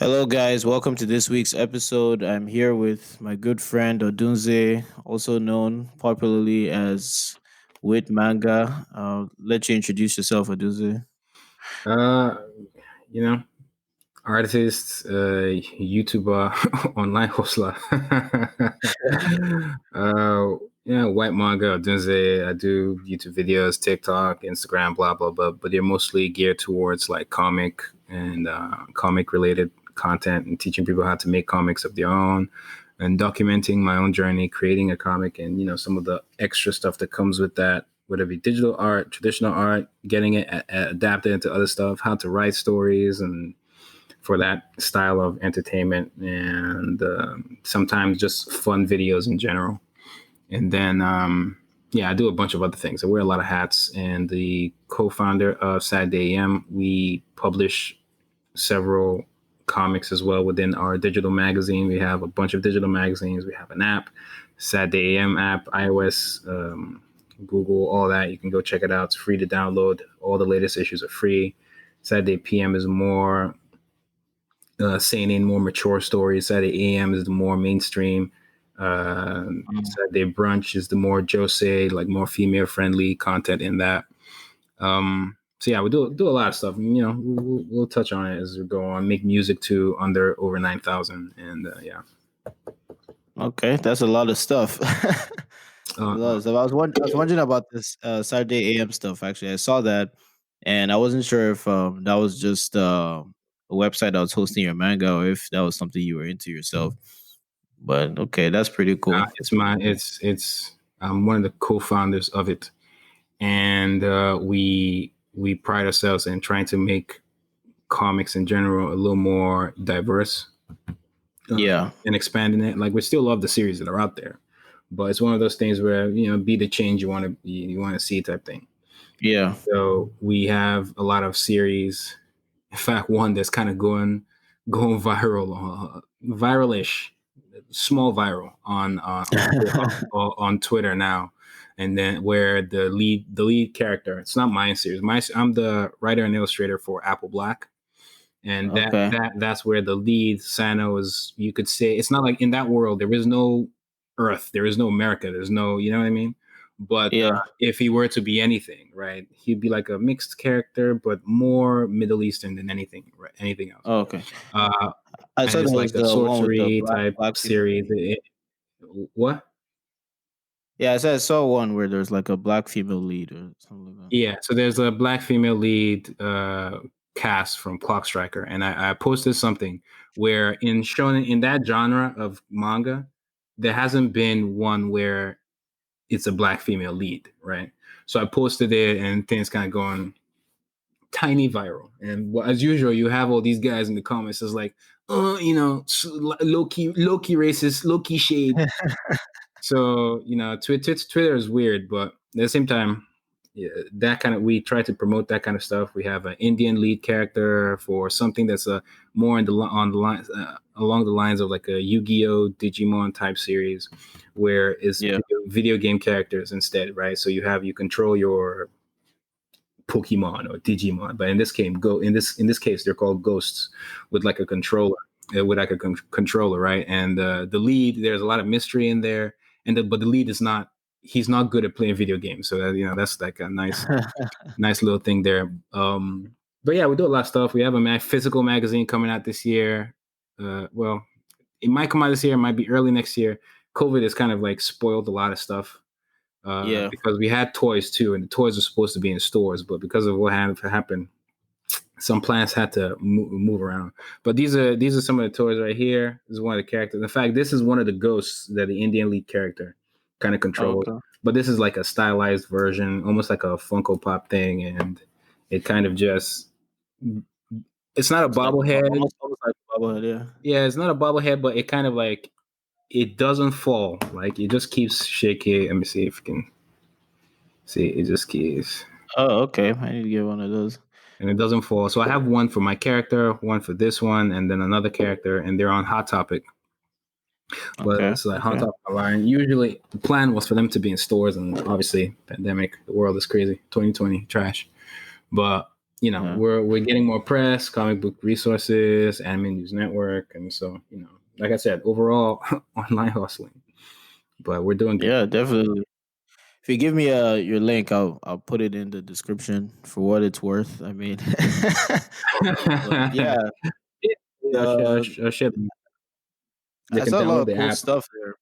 Hello, guys. Welcome to this week's episode. I'm here with my good friend Odunze, also known popularly as Whyt Manga. Let you introduce yourself, Odunze. Uh, you know, Artist, YouTuber, online hustler. White Manga, Odunze. I do YouTube videos, TikTok, Instagram, blah blah blah. But they're mostly geared towards like comic and comic related content and teaching people how to make comics of their own and documenting my own journey creating a comic and some of the extra stuff that comes with that, whether it be digital art, traditional art, getting it adapted into other stuff, how to write stories and for that style of entertainment, and sometimes just fun videos in general. And then I do a bunch of other things. I wear a lot of hats, and the co-founder of Saturday AM, we publish several comics as well within our digital magazine. We have a bunch of digital magazines. We have an app, Saturday AM app, iOS, Google, all that. You can go check it out. It's free to download. All the latest issues are free. Saturday PM is more seinen, more mature stories. Saturday AM is the more mainstream. Saturday Brunch is the more jose, like more female friendly content in that. We do a lot of stuff. We'll touch on it as we go on. Make music too under over 9,000, and Okay, that's a lot of stuff. A lot of stuff. I was wondering about this Saturday AM stuff. Actually, I saw that, and I wasn't sure if that was just a website that was hosting your manga, or if that was something you were into yourself. But okay, that's pretty cool. it's I'm one of the co-founders of it, and we pride ourselves in trying to make comics in general a little more diverse. And expanding it. Like we still love the series that are out there, but it's one of those things where be the change you want to see type thing. Yeah. So we have a lot of series. In fact, one that's kind of going viral, viralish, small viral on Twitter now. And then where the lead character, it's not my series. I'm the writer and illustrator for Apple Black. And that's where the lead Sano is. You could say it's not like in that world there is no Earth, there is no America, there's no, you know what I mean. But if he were to be anything, right, he'd be like a mixed character, but more Middle Eastern than anything else. Oh, okay. I saw it's like a sorcery type series. What? Yeah, I saw one where there's like a black female lead or something like that. Yeah, so there's a black female lead cast from Clock Striker, and I posted something where in that genre of manga, there hasn't been one where it's a black female lead, right? So I posted it, and things kind of going tiny viral. And as usual, you have all these guys in the comments. It's like, low key racist, low key shade. So Twitter is weird, but at the same time, that kind of, we try to promote that kind of stuff. We have an Indian lead character for something that's more along the lines of like a Yu-Gi-Oh, Digimon type series, where it's video game characters instead, right? So you control your Pokemon or Digimon, but in this case they're called ghosts with like a controller, right? And the lead, there's a lot of mystery in there, but the lead is not. He's not good at playing video games, so that's like a nice little thing there. But yeah, we do a lot of stuff. We have a physical magazine coming out this year. Well, it might come out this year, it might be early next year. COVID has kind of like spoiled a lot of stuff. Because we had toys too, and the toys were supposed to be in stores, but because of what happened, some plants had to move around. But these are some of the toys right here. This is one of the characters. In fact, this is one of the ghosts that the Indian lead character kind of controls. Okay. But this is like a stylized version, almost like a Funko Pop thing, and it kind of just. It's not a bobblehead. Almost like a bobblehead, yeah. Yeah, it's not a bobblehead, but it kind of like. It doesn't fall. Like it just keeps shaking. Let me see if you can see. It just keeps. Oh, okay. I need to get one of those. And it doesn't fall. So I have one for my character, one for this one, and then another character, and they're on Hot Topic. But it's like Hot Topic line. Usually the plan was for them to be in stores, and obviously pandemic, the world is crazy. 2020 trash. But we're getting more press, comic book resources, Anime News Network, and so like I said, overall online hustling. But we're doing good. Yeah, definitely. If you give me your link, I'll put it in the description for what it's worth. I mean, yeah, I'll share they I can saw a lot download of the cool app. stuff there.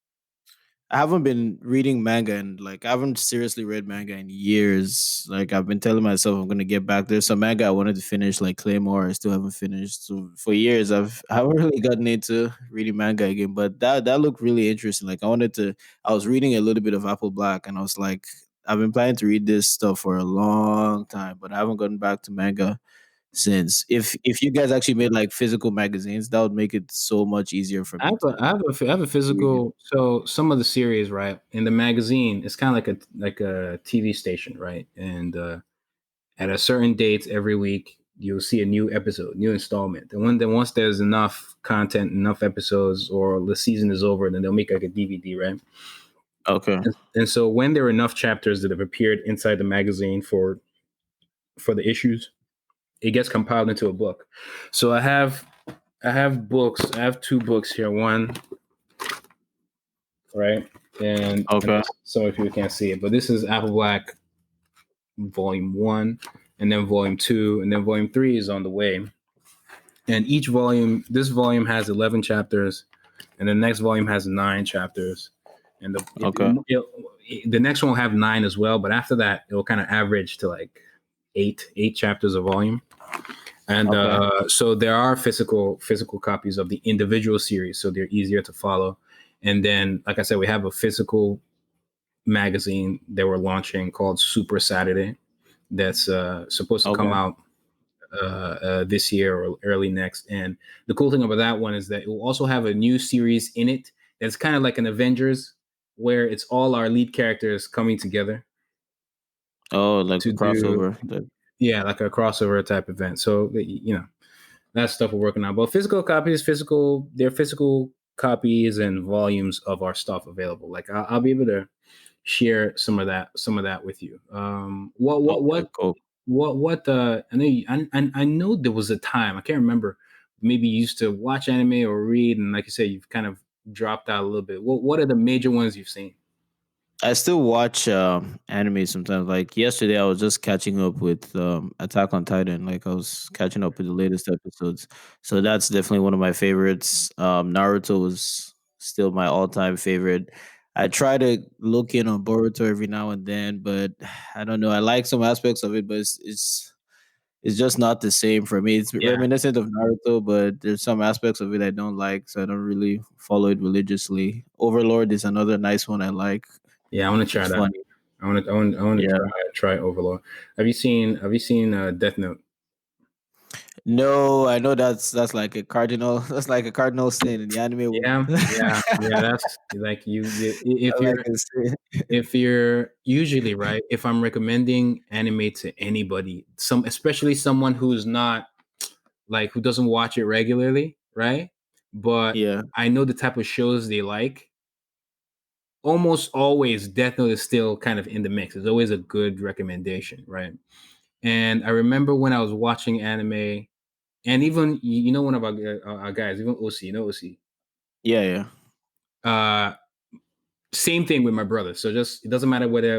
I haven't been reading manga and like I haven't seriously read manga in years. Like I've been telling myself I'm gonna get back. There's some manga I wanted to finish, like Claymore. I still haven't finished. So for years, I haven't really gotten into reading manga again. But that looked really interesting. Like I wanted to. I was reading a little bit of Apple Black, and I was like, I've been planning to read this stuff for a long time, but I haven't gotten back to manga since. If you guys actually made like physical magazines, that would make it so much easier for me to I have a read it. physical. So some of the series, right, in the magazine, it's kind of like a TV station, right, and at a certain date every week, you'll see a new episode, new installment. And then once there's enough content, enough episodes, or the season is over, then they'll make like a DVD, right? Okay. And so when there are enough chapters that have appeared inside the magazine for the issues, it gets compiled into a book. So I have books. I have two books here. One, right, and Okay. so if you can't see it, but this is Apple Black Volume 1, and then Volume 2, and then Volume 3 is on the way. And this volume has 11 chapters, and the next volume has 9 chapters, and Okay. the next one will have 9 as well. But after that, it will kind of average to like eight chapters a volume. And Okay. so there are physical copies of the individual series, so they're easier to follow. And then, like I said, we have a physical magazine that we're launching called Super Saturday. That's supposed to come Okay. out this year or early next. And the cool thing about that one is that it will also have a new series in it that's kind of like an Avengers, where it's all our lead characters coming together Oh, like to a do, crossover. like a crossover type event. So that stuff we're working on. But there are physical copies and volumes of our stuff available. Like I'll be able to share some of that with you. Okay, cool. I know I know there was a time, I can't remember, maybe you used to watch anime or read, and like you said, you've kind of dropped out a little bit. What are the major ones you've seen? I still watch anime sometimes. Like yesterday, I was just catching up with Attack on Titan. Like I was catching up with the latest episodes. So that's definitely one of my favorites. Naruto was still my all-time favorite. I try to look in on Boruto every now and then, but I don't know. I like some aspects of it, but it's just not the same for me. It's Yeah, reminiscent of Naruto, but there's some aspects of it I don't like, so I don't really follow it religiously. Overlord is another nice one I like. yeah, I want to try It's that. funny. I want to Yeah. try Overlord. Have you seen Death Note? No, I know that's like a cardinal that's like a cardinal sin in the anime world. Yeah. That's like I like a sin. if you're usually right. If I'm recommending anime to anybody, especially someone who's not like who doesn't watch it regularly, right? But Yeah. I know the type of shows they like. Almost always, Death Note is still kind of in the mix. It's always a good recommendation, right? And I remember when I was watching anime, and even one of our guys, even OC, OC. Yeah, yeah. Uh, Same thing with my brother. So just it doesn't matter whether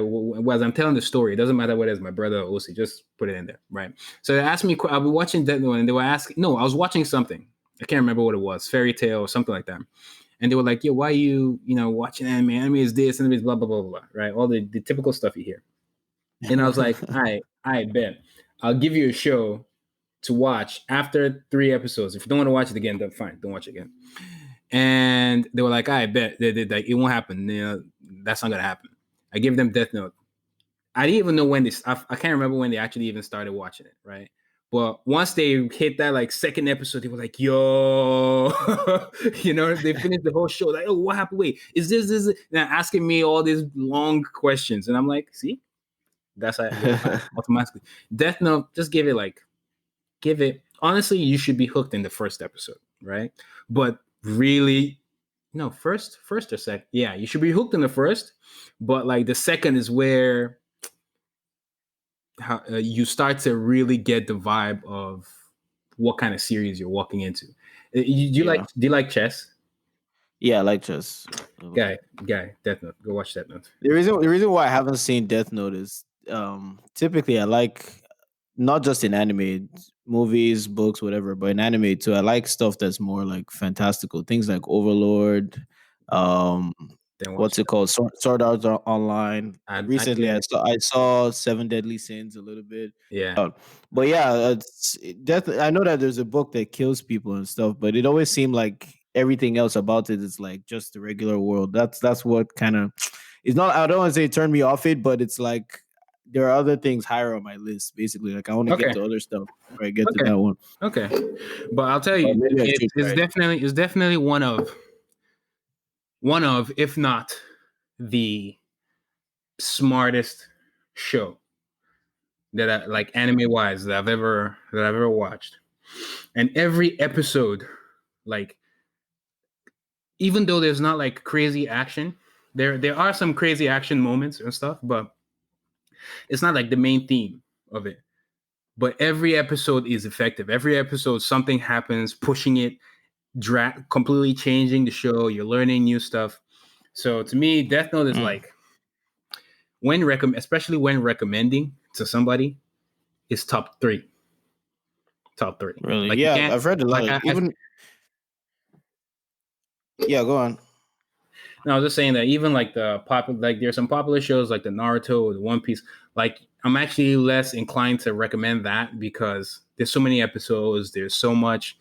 as I'm telling the story, it doesn't matter whether it's my brother or OC. Just put it in there, right? So they asked me. I'll be watching Death Note, and they were asking. No, I was watching something. I can't remember what it was, Fairy Tale or something like that. And they were like, "Yo, why are you watching anime? Anime is this, anime is blah blah blah blah, right? All the typical stuff you hear." And I was like, I bet I'll give you a show to watch after 3 episodes. If you don't want to watch it again, then fine, don't watch it again. And they were like, I bet like, it won't happen. That's not gonna happen. I gave them Death Note. I didn't even know when I can't remember when they actually even started watching it, right? But once they hit that like second episode, they were like, "Yo," they finished the whole show. Like, "Oh, what happened? Wait, is this?" Now asking me all these long questions, and I'm like, "See, that's how automatically." Death Note, just give it. Honestly, you should be hooked in the first episode, right? But really, no, first or second, yeah, you should be hooked in the first. But like the second is where you start to really get the vibe of what kind of series you're walking into. Do you like chess? Yeah, I like chess. Guy, Death Note. Go watch Death Note. The reason why I haven't seen Death Note is typically I like not just in anime, movies, books, whatever, but in anime too. I like stuff that's more like fantastical things like Overlord. Um, Then watch what's it that. called? Sword Art Online. Recently, Yeah, I saw Seven Deadly Sins a little bit. yeah. Uh, but yeah, death. I know that there's a book that kills people and stuff, but it always seemed like everything else about it is like just the regular world. That's what kind of it's not. I don't want to say turn me off it, but it's like there are other things higher on my list. Basically, like I want to get Okay, to other stuff before I get to okay, that one. okay. But I'll tell But you, maybe I it's, should it's try it. definitely it's definitely one of, if not the smartest show that I like anime wise that I've ever watched. And every episode, like, even though there's not like crazy action, there are some crazy action moments and stuff, but it's not like the main theme of it. But every episode is effective. Every episode, something happens, pushing it, completely changing the show. You're learning new stuff. So to me, Death Note is Mm, like especially when recommending to somebody, is top three. Top three. really? Like you Yeah, can't I've read a lot like of I even. Yeah, go on. no, I was just saying that even like like there's some popular shows like the Naruto, the One Piece. Like I'm actually less inclined to recommend that because there's so many episodes. There's so much.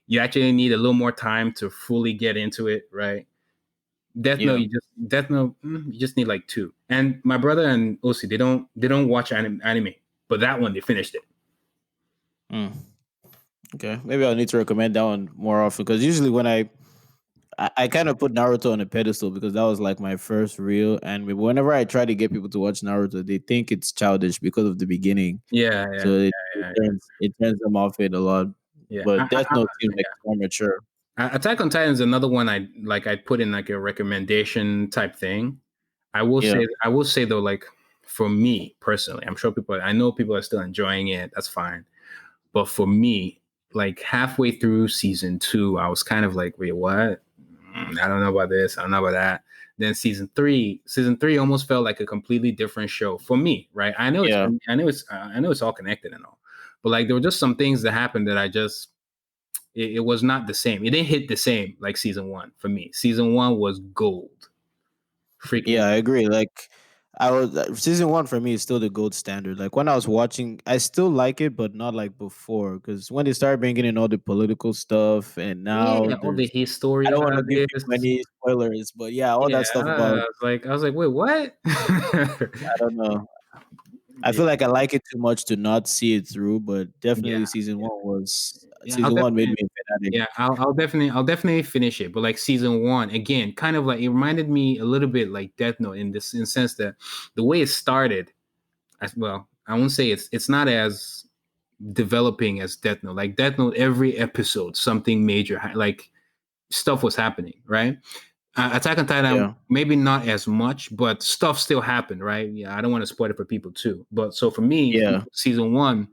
You actually need a little more time to fully get into it, right? Yeah. Death Note, you just need like two. And my brother and Osi, they don't watch anime, but that one they finished it. Mm, okay, maybe I'll need to recommend that one more often because usually when I kind of put Naruto on a pedestal because that was like my first real anime. But whenever I try to get people to watch Naruto, they think it's childish because of the beginning. Yeah, So yeah, it, yeah, it yeah, turns it turns them off it a lot. yeah. But Death Note seems like it's more mature. Attack on Titan is another one I put in like a recommendation type thing. Yeah. I will say though, like for me personally, I'm sure I know people are still enjoying it. That's fine. But for me, like halfway through season 2, I was kind of like, wait, what? I don't know about this. I don't know about that. Then season 3 almost felt like a completely different show for me, right? Yeah. I know it's all connected and all, but like there were just some things that happened that it was not the same. It didn't hit the same like season 1 for me. Season 1 was gold, freaking. Yeah, I agree. Like I was season one for me is still the gold standard. Like when I was watching, I still like it, but not like before. Because when they started bringing in all the political stuff, and now Yeah, all the there's, I history don't want to give people artists. any spoilers, but yeah, all Yeah, that stuff about I was like, wait, what? I don't know. I Yeah, feel like I like it too much to not see it through, but yeah, definitely yeah. Yeah, season one made me a fanatic. yeah, I'll definitely finish it. But like season 1, again, kind of like it reminded me a little bit like Death Note in the sense that the way it started, as well, I won't say it's not as developing as Death Note. Like Death Note, every episode something major, like stuff was happening, right? Attack on Titan, Yeah, maybe not as much, but stuff still happened, right? Yeah, I don't want to spoil it for people too. But so for me, yeah, season 1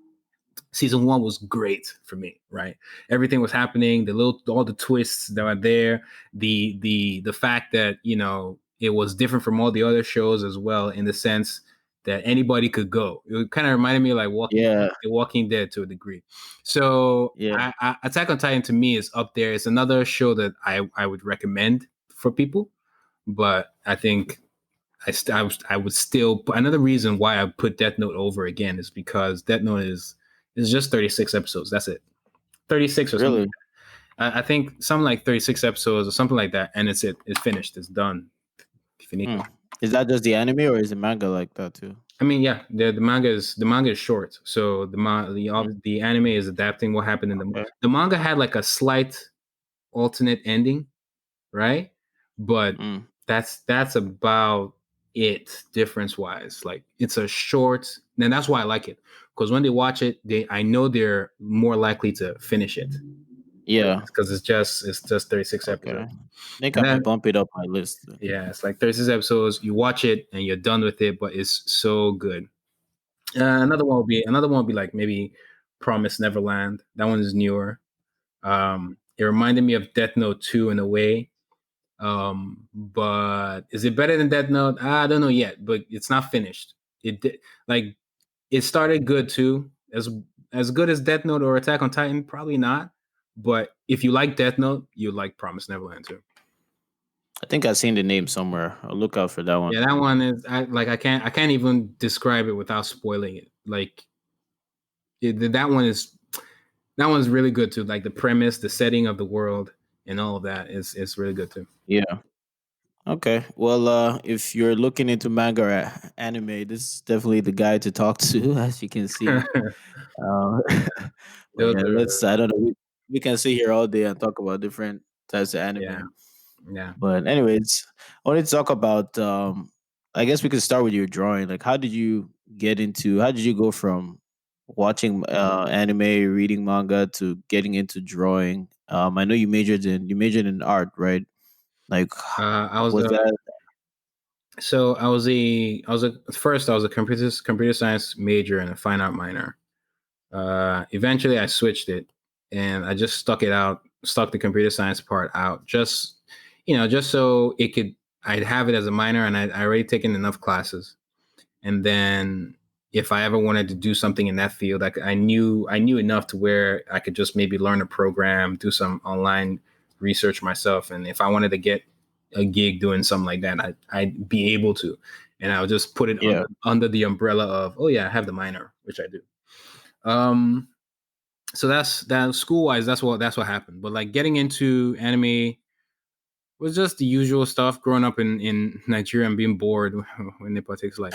was great for me, right? Everything was happening, all the twists that were there, the fact that it was different from all the other shows as well, in the sense that anybody could go. It kind of reminded me of like yeah, Walking Dead to a degree. So yeah. Attack on Titan to me is up there. It's another show that I would recommend for people, but I think I would still, another reason why I put Death Note over again is because Death Note is just 36 episodes. That's it. 36 or something. Really? I think something like 36 episodes or something like that, and it's it. It's finished. It's done. Hmm. Finito. Is that just the anime or is the manga like that too? I mean, yeah, the manga is short, so Mm, the anime is adapting what happened in okay. the manga had like a slight alternate ending, right? But Mm, that's about it difference wise. Like it's a short, and that's why I like it, because when they watch it, I know they're more likely to finish it yeah. because it's just 36 Okay. episodes. I think I And might then bump it up my list. yeah, it's like 36 episodes. You watch it and you're done with it, but it's so good. Another one would be like maybe Promise Neverland. That one is newer. It reminded me of Death Note 2 in a way. But is it better than Death Note? I don't know yet, but it's not finished. Like it started good too. As good as Death Note or Attack on Titan, probably not. But if you like Death Note, you like Promise Neverland too. I think I've seen the name somewhere. I'll look out for that one. Yeah, that one is I can't even describe it without spoiling it. Like that one's really good too. Like the premise, the setting of the world, and all of that is really good too. Yeah. Okay. Well, if you're looking into manga or anime, this is definitely the guy to talk to, as you can see. Uh, but Those yeah, let's. are I don't know. We can sit here all day and talk about different types of yeah, anime. yeah. But anyways, I wanted to talk about. I guess we could start with your drawing. Like, how did you get into? How did you go from watching anime, reading manga to getting into drawing? I know you majored in art, right? Like, I was was that? so I was a first I was a computer science major and a fine art minor. Eventually I switched it and I just stuck the computer science part out, just just so it could I'd have it as a minor, and I already taken enough classes. And then if I ever wanted to do something in that field, I knew enough to where I could just maybe learn a program, do some online research myself, and if I wanted to get a gig doing something like that, I'd be able to, and I would just put it Yeah. under the umbrella of, oh yeah, I have the minor, which I do. Um, so that's that. School wise, that's what happened. But like getting into anime was just the usual stuff. Growing up in Nigeria and being bored when Nepal takes life.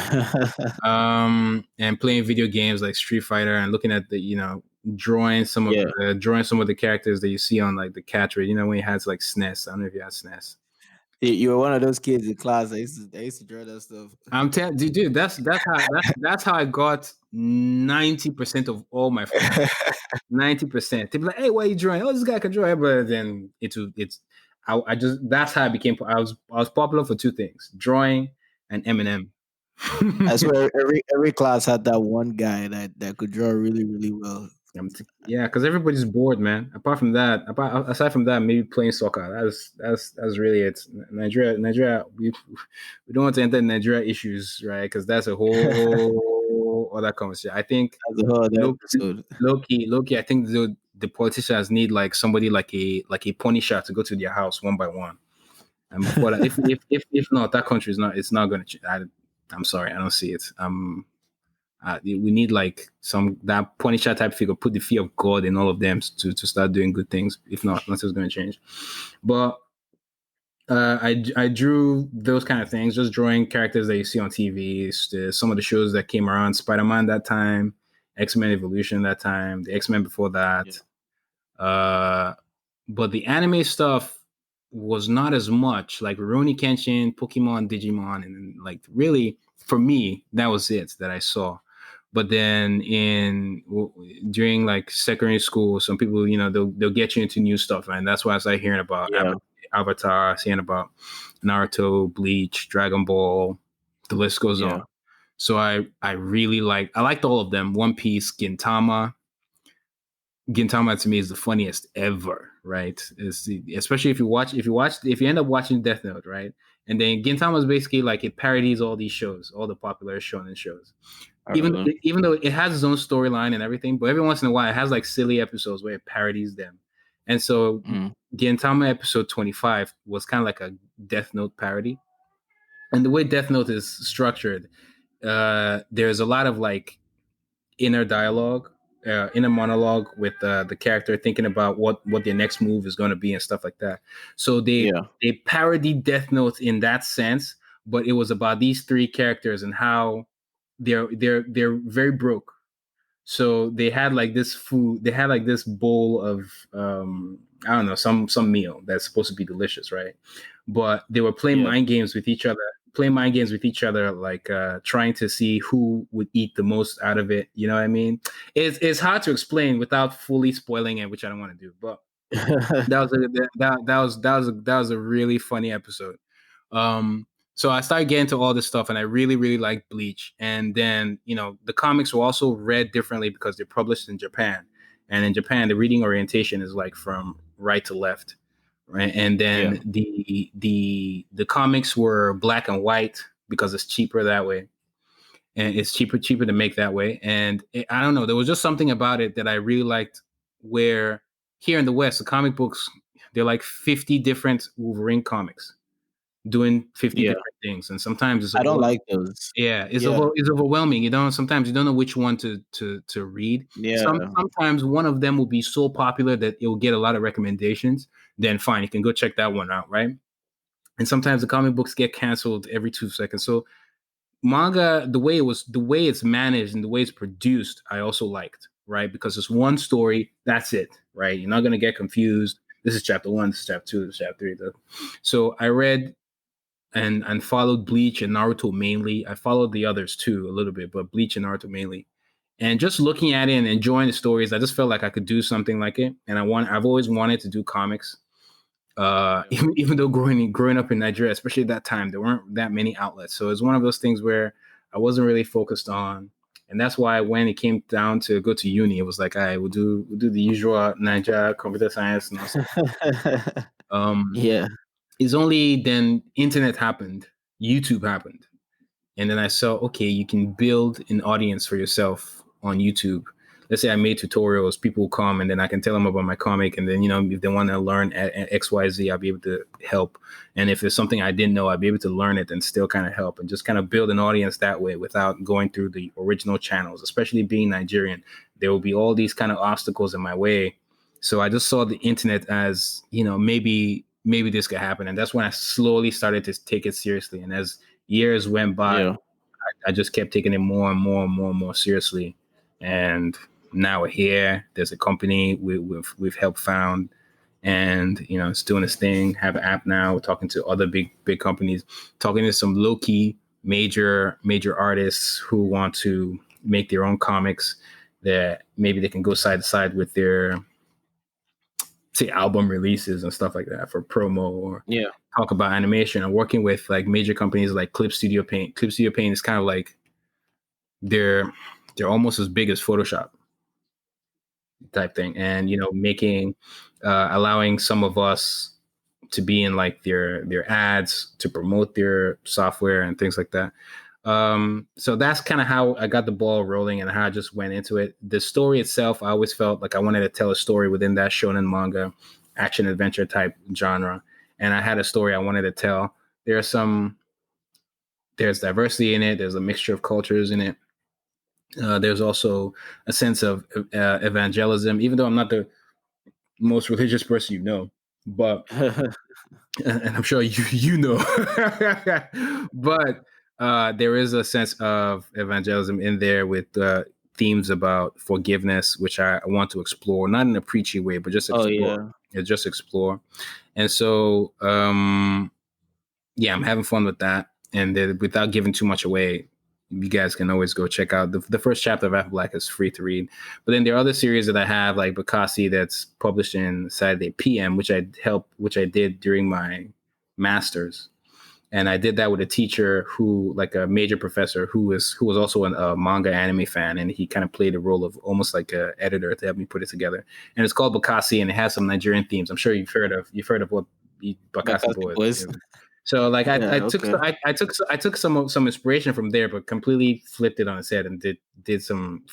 And playing video games like Street Fighter and looking at the Yeah. drawing some of the characters that you see on like the catch rate. When he has like SNES. I don't know if you had SNES. You were one of those kids in class. I used to draw that stuff. I'm telling dude, that's how I got 90% of all my friends. 90%. They'd be like, "Hey, why are you drawing? Oh, this guy can draw." But then I just that's how I became. I was popular for two things: drawing and Eminem. I swear, every class had that one guy that could draw really really well. Yeah, because everybody's bored, man. Aside from that, maybe playing soccer. That's really it. Nigeria. We don't want to enter Nigeria issues, right? Because that's a whole other conversation. I think That's a whole other low, episode. low key. I think the politicians need like somebody like a Punisher to go to their house one by one. And before that, if not, that country is not. It's not going to. I'm sorry, I don't see it. We need like that Punisher type figure, put the fear of God in all of them to start doing good things. If not, nothing's going to change. But I drew those kind of things, just drawing characters that you see on TV. Some of the shows that came around, Spider-Man that time, X-Men Evolution that time, the X-Men before Yeah. that. But the anime stuff was not as much, like Rurouni Kenshin, Pokemon, Digimon, and like really for me that was it that I saw. But then during like secondary school, some people they'll get you into new stuff, and that's why I started hearing about Yeah. Avatar, seeing about Naruto, Bleach, Dragon Ball, the list goes on. Yeah. So I really I liked all of them. One Piece, Gintama. Gintama to me is the funniest ever, right? Especially if you end up watching Death Note, right? And then Gintama is basically like it parodies all these shows, all the popular shonen shows. I don't know. Even though it has its own storyline and everything, but every once in a while it has like silly episodes where it parodies them. And so Mm. Gintama episode 25 was kind of like a Death Note parody. And the way Death Note is structured, there's a lot of like inner dialogue, inner monologue with the character thinking about what their next move is going to be and stuff like that. So Yeah. they parodied Death Note in that sense, but it was about these three characters and how they're very broke. So they had like this food, they had like this bowl of I don't know, some meal that's supposed to be delicious, right? But they were playing Yeah. mind games with each other, like trying to see who would eat the most out of it. You know what I mean? It's hard to explain without fully spoiling it, which I don't want to do. But that was a really funny episode. So I started getting into all this stuff, and I really, really liked Bleach. And then, the comics were also read differently because they're published in Japan. And in Japan, the reading orientation is like from right to left, right? And Yeah. then the comics were black and white because it's cheaper that way, and it's cheaper to make that way. And I don't know, there was just something about it that I really liked. Where here in the West, the comic books, they're like 50 different Wolverine comics doing 50 Yeah. different things, and sometimes it's I don't overwhelming. like those. Yeah, Yeah. it's overwhelming. Sometimes you don't know which one to read. Yeah. Sometimes one of them will be so popular that it will get a lot of recommendations. Then fine, you can go check that one out, right? And sometimes the comic books get canceled every 2 seconds. So manga, the way it's managed and the way it's produced, I also liked, right? Because it's one story, that's it, right? You're not gonna get confused. This is chapter 1, this is chapter 2, this is chapter 3. So I read and followed Bleach and Naruto mainly. I followed the others too a little bit, but Bleach and Naruto mainly. And just looking at it and enjoying the stories, I just felt like I could do something like it. And I've always wanted to do comics. Yeah. Even though growing up in Nigeria, especially at that time, there weren't that many outlets. So it's one of those things where I wasn't really focused on. And that's why when it came down to go to uni, it was like, all right, we'll do the usual Nigeria computer science and also. Yeah. It's only then internet happened, YouTube happened. And then I saw, okay, you can build an audience for yourself on YouTube. Let's say I made tutorials, people will come and then I can tell them about my comic. And then, if they want to learn at XYZ, I'll be able to help. And if there's something I didn't know, I'll be able to learn it and still kind of help and just kind of build an audience that way without going through the original channels, especially being Nigerian. There will be all these kind of obstacles in my way. So I just saw the internet as, maybe this could happen. And that's when I slowly started to take it seriously. And as years went by, Yeah. I just kept taking it more and more and more and more seriously. And now we're here. There's a company we've helped found, and it's doing its thing. Have an app now. We're talking to other big companies, talking to some low key major artists who want to make their own comics that maybe they can go side to side with their, say, album releases and stuff like that for promo, or Yeah. talk about animation. I'm working with like major companies like Clip Studio Paint. Clip Studio Paint is kind of like they're almost as big as Photoshop type thing, and making allowing some of us to be in like their ads to promote their software and things like that. So that's kind of how I got the ball rolling and how I just went into it. The story itself, I always felt like I wanted to tell a story within that shonen manga, action adventure type genre, and I had a story I wanted to tell. There's diversity in it. There's a mixture of cultures in it. There's also a sense of evangelism, even though I'm not the most religious person but and I'm sure you know, but there is a sense of evangelism in there with themes about forgiveness, which I want to explore, not in a preachy way, but just Oh explore. yeah. Just explore, and so yeah, I'm having fun with that, and without giving too much away, you guys can always go check out the first chapter of After Black is free to read. But then there are other series that I have, like Bakassi, that's published in Saturday PM, which I did during my master's, and I did that with a teacher who, like a major professor, who was also a manga anime fan, and he kind of played a role of almost like a editor to help me put it together. And it's called Bakassi, and it has some Nigerian themes. I'm sure you've heard of what Bakassi Bakassi Boys. Boys. So like Yeah. Okay. I took some inspiration from there, but completely flipped it on its head and did some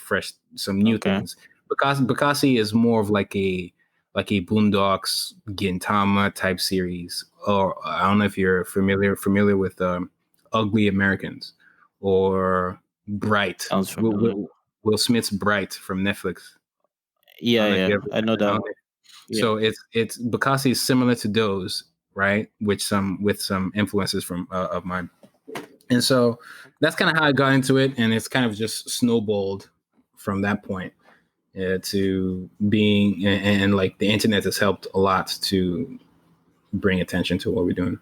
new Okay. things. Because Bakassi is more of like a Boondocks Gintama type series, or I don't know if you're familiar with Ugly Americans or Bright. Sounds familiar. Will Smith's Bright from Netflix. I Yeah. don't know if Yeah. you ever. I know that I don't one. Yeah. So it's Bakassi is similar to those, right? With some influences from of mine, and so that's kind of how I got into it, and it's kind of just snowballed from that point to being, and like the internet has helped a lot to bring attention to what we're doing.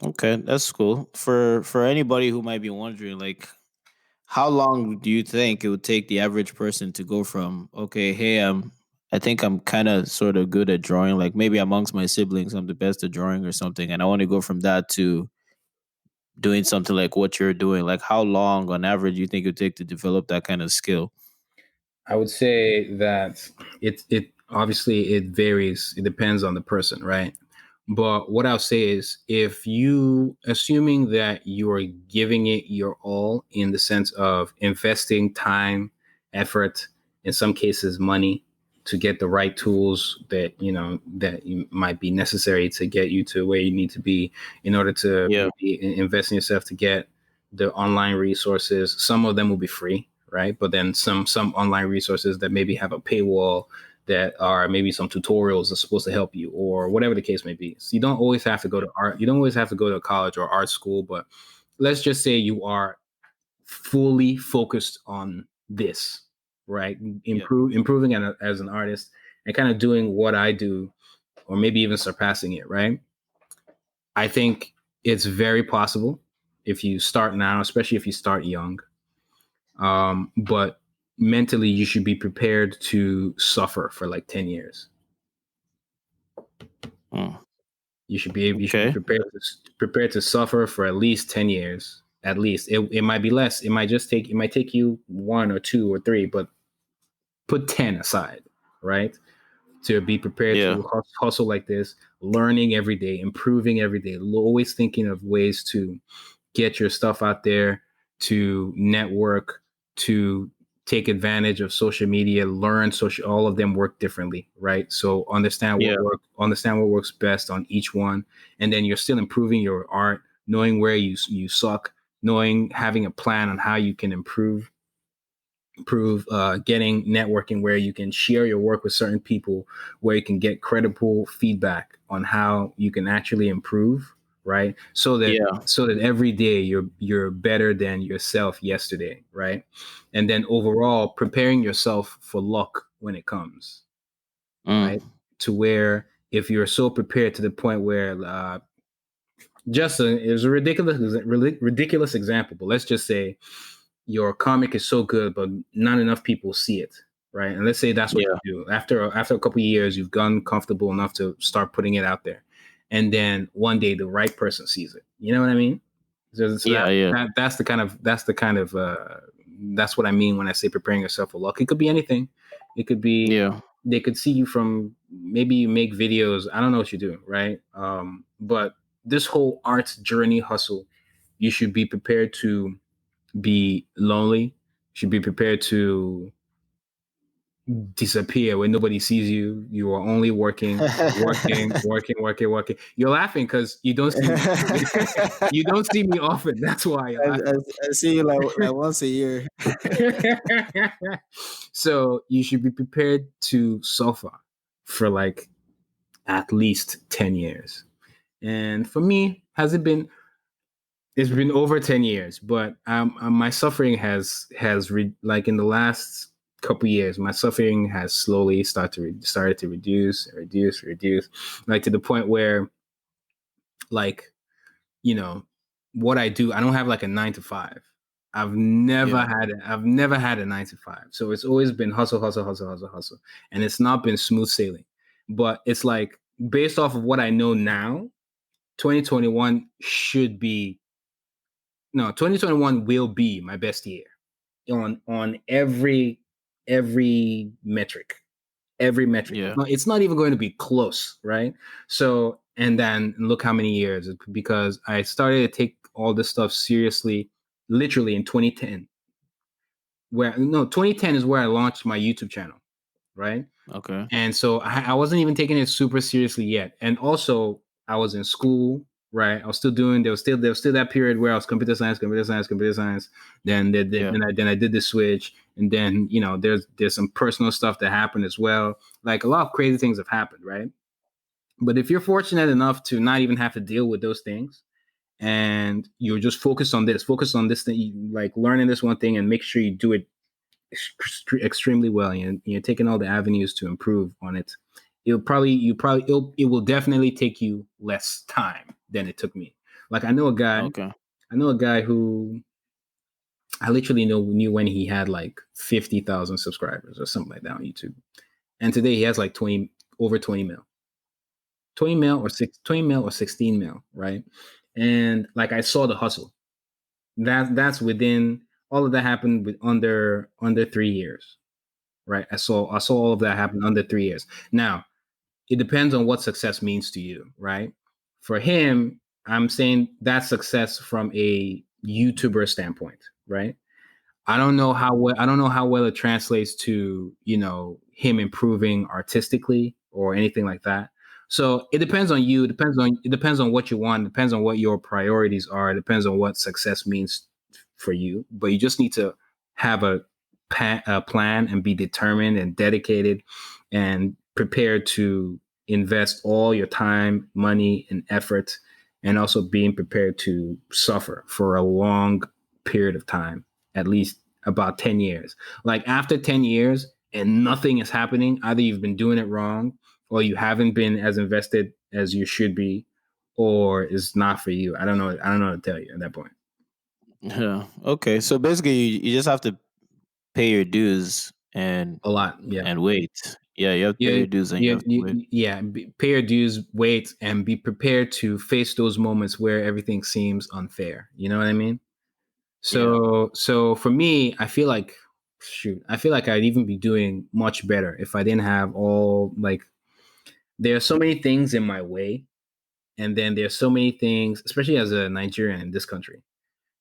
Okay, that's cool. For anybody who might be wondering, like, how long do you think it would take the average person to go from, okay, hey, I think I'm kind of sort of good at drawing, like maybe amongst my siblings I'm the best at drawing or something, and I want to go from that to doing something like what you're doing? Like, how long on average you think it would take to develop that kind of skill? I would say that it obviously it varies. It depends on the person, right? But what I'll say is, if you assuming that you are giving it your all in the sense of investing time, effort, in some cases money, to get the right tools that that you might be necessary to get you to where you need to be, in order to Yeah, maybe invest in yourself to get the online resources. Some of them will be free, right? But then some online resources that maybe have a paywall, that are maybe some tutorials are supposed to help you, or whatever the case may be. So you don't always have to go to art. You don't always have to go to college or art school, but let's just say you are fully focused on this, right? yeah, Improving as an artist, and kind of doing what I do, or maybe even surpassing it, right? I think it's very possible if you start now, especially if you start young. But mentally, you should be prepared to suffer for like 10 years. mm. You should be Okay, prepared to suffer for at least 10 years. At least it might be less. It might take you 1 or 2 or 3, but put 10 aside, right? To be prepared yeah, to hustle like this, learning every day, improving every day, always thinking of ways to get your stuff out there, to network, to take advantage of social media, learn social. All of them work differently, right? So yeah, understand what works best on each one, and then you're still improving your art, knowing where you suck, having a plan on how you can improve, getting networking where you can share your work with certain people, where you can get credible feedback on how you can actually improve, right? yeah. So that every day you're better than yourself yesterday, right? And then overall preparing yourself for luck when it comes, Mm. right? To where, if you're so prepared to the point where, it was a ridiculous example, but let's just say your comic is so good, but not enough people see it, right? And let's say that's what Yeah, you do. After a couple of years, you've gotten comfortable enough to start putting it out there, and then one day the right person sees it. You know what I mean? So yeah, yeah, that's what I mean when I say preparing yourself for luck. It could be anything. It could be, yeah. they could see you from, maybe you make videos. I don't know what you do, right? But this whole art journey hustle, you should be prepared to be lonely. You should be prepared to disappear when nobody sees you. You are only working, working, working, working, working. You're laughing because you don't see me. You don't see me often. That's why you're I, laughing. I, I see you like once a year. So you should be prepared to suffer for like at least 10 years. And for me, has it been it's been over 10 years, but my suffering like in the last couple years, my suffering has slowly started to reduce, like to the point where, like, you know, what I do, I don't have like a 9 to 5. Yeah, I've never had a 9 to 5. So it's always been hustle, hustle, hustle, hustle, hustle. And it's not been smooth sailing. But it's like, based off of what I know now, 2021 should be no 2021 will be my best year on every metric. Every metric. yeah, It's not even going to be close, right? So, and then look how many years, because I started to take all this stuff seriously literally in 2010. 2010 is where I launched my YouTube channel, right? okay, And so I wasn't even taking it super seriously yet. And also, I was in school, right? I was still doing. There was still that period where I was computer science, computer science, computer science. yeah, Then I did the switch, and then there's some personal stuff that happened as well. Like, a lot of crazy things have happened, right? But if you're fortunate enough to not even have to deal with those things, and you're just focused on this thing, like learning this one thing, and make sure you do it extremely well, and you're taking all the avenues to improve on it, it will definitely take you less time than it took me. Like, okay, I know a guy who I literally knew when he had like 50,000 subscribers or something like that on YouTube, and today he has like 20 mil, 20 mil or 16 mil, right? and like I saw the hustle. That's within all of that happened with under 3 years, right? I saw all of that happen under 3 years. Now it depends on what success means to you, right? For him, I'm saying that's success from a YouTuber standpoint, right? I don't know how well it translates to, him improving artistically or anything like that. So it depends on you. It depends on what you want. It depends on what your priorities are. It depends on what success means for you. But you just need to have a plan and be determined and dedicated and prepared to invest all your time, money, and effort, and also being prepared to suffer for a long period of time, at least about 10 years. Like after 10 years and nothing is happening, either you've been doing it wrong or you haven't been as invested as you should be, or it's not for you. I don't know. I don't know what to tell you at that point. Yeah. Okay. So basically, you just have to pay your dues and A lot. Yeah. wait. Yeah, you have to pay Yeah. your dues and you have to wait. Yeah. Pay your dues, wait, and be prepared to face those moments where everything seems unfair. You know what I mean? Yeah. So for me, I feel like I feel like I'd even be doing much better if I didn't have all like there are so many things in my way, and then there's so many things, especially as a Nigerian in this country.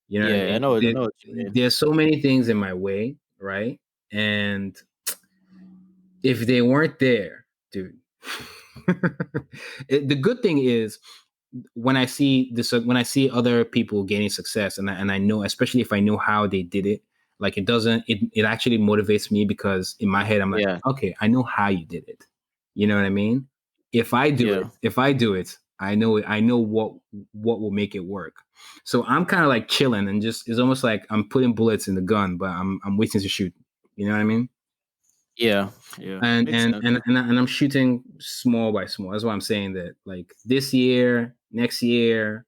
You know what I Yeah, I mean? know. I know what you mean. There's so many things in my way, right? And if they weren't there, dude. The good thing is when I see this, when I see other people gaining success, and I know, especially if I know how they did it, like it actually motivates me because in my head I'm like, Yeah. okay, I know how you did it. You know what I mean? Yeah. If I do it, I know what will make it work. So I'm kind of like chilling and just it's almost like I'm putting bullets in the gun, but I'm waiting to shoot. You know what I mean? Yeah. Yeah. and Makes and sense. and and I'm shooting small by small. That's why I'm saying that like this year, next year,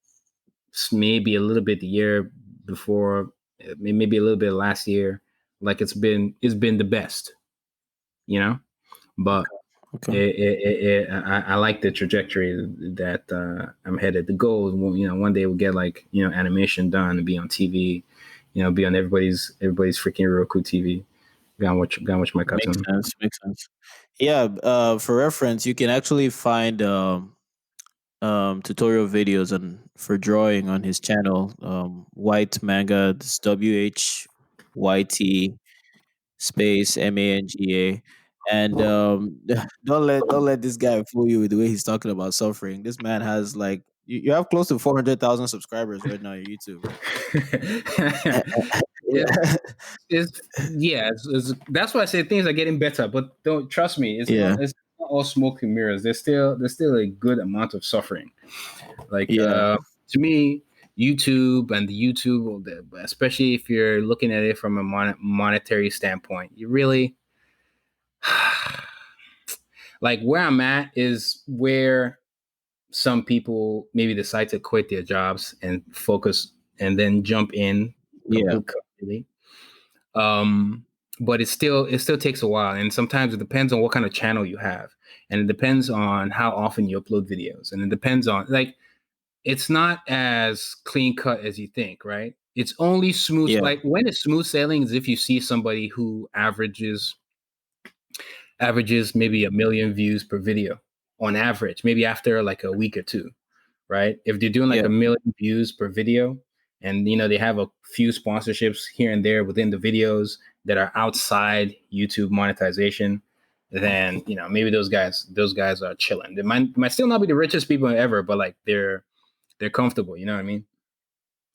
maybe a little bit the year before, maybe a little bit last year. Like it's been the best, you know. But Okay. I like the trajectory that I'm headed. The goal is, one day we'll get like animation done and be on TV, be on everybody's freaking Roku TV. Go and watch my Makes cartoon. sense. Makes sense. Yeah. For reference, you can actually find tutorial videos and for drawing on his channel. Whyt Manga. This WHYT space MANGA. And don't let this guy fool you with the way he's talking about suffering. This man has like you have close to 400,000 subscribers right now on YouTube. it's, Yeah. it's yeah, that's why I say things are getting better. But don't trust me, Yeah. it's not all smoke and mirrors. There's still a good amount of suffering. Like Yeah. to me, YouTube and the YouTube, especially if you're looking at it from a monetary standpoint, you really like where I'm at is where some people maybe decide to quit their jobs and focus and then jump in Yeah. completely. Um, but it still takes a while, and sometimes it depends on what kind of channel you have, and it depends on how often you upload videos, and it depends on like it's not as clean cut as you think, right? It's only smooth. Yeah. Like when it's smooth sailing is if you see somebody who averages maybe 1 million views per video on average, maybe after like a week or two, right? If they're doing like Yeah. 1 million views per video and they have a few sponsorships here and there within the videos that are outside YouTube monetization, then maybe those guys are chilling. They might still not be the richest people ever, but like they're comfortable, you know what I mean?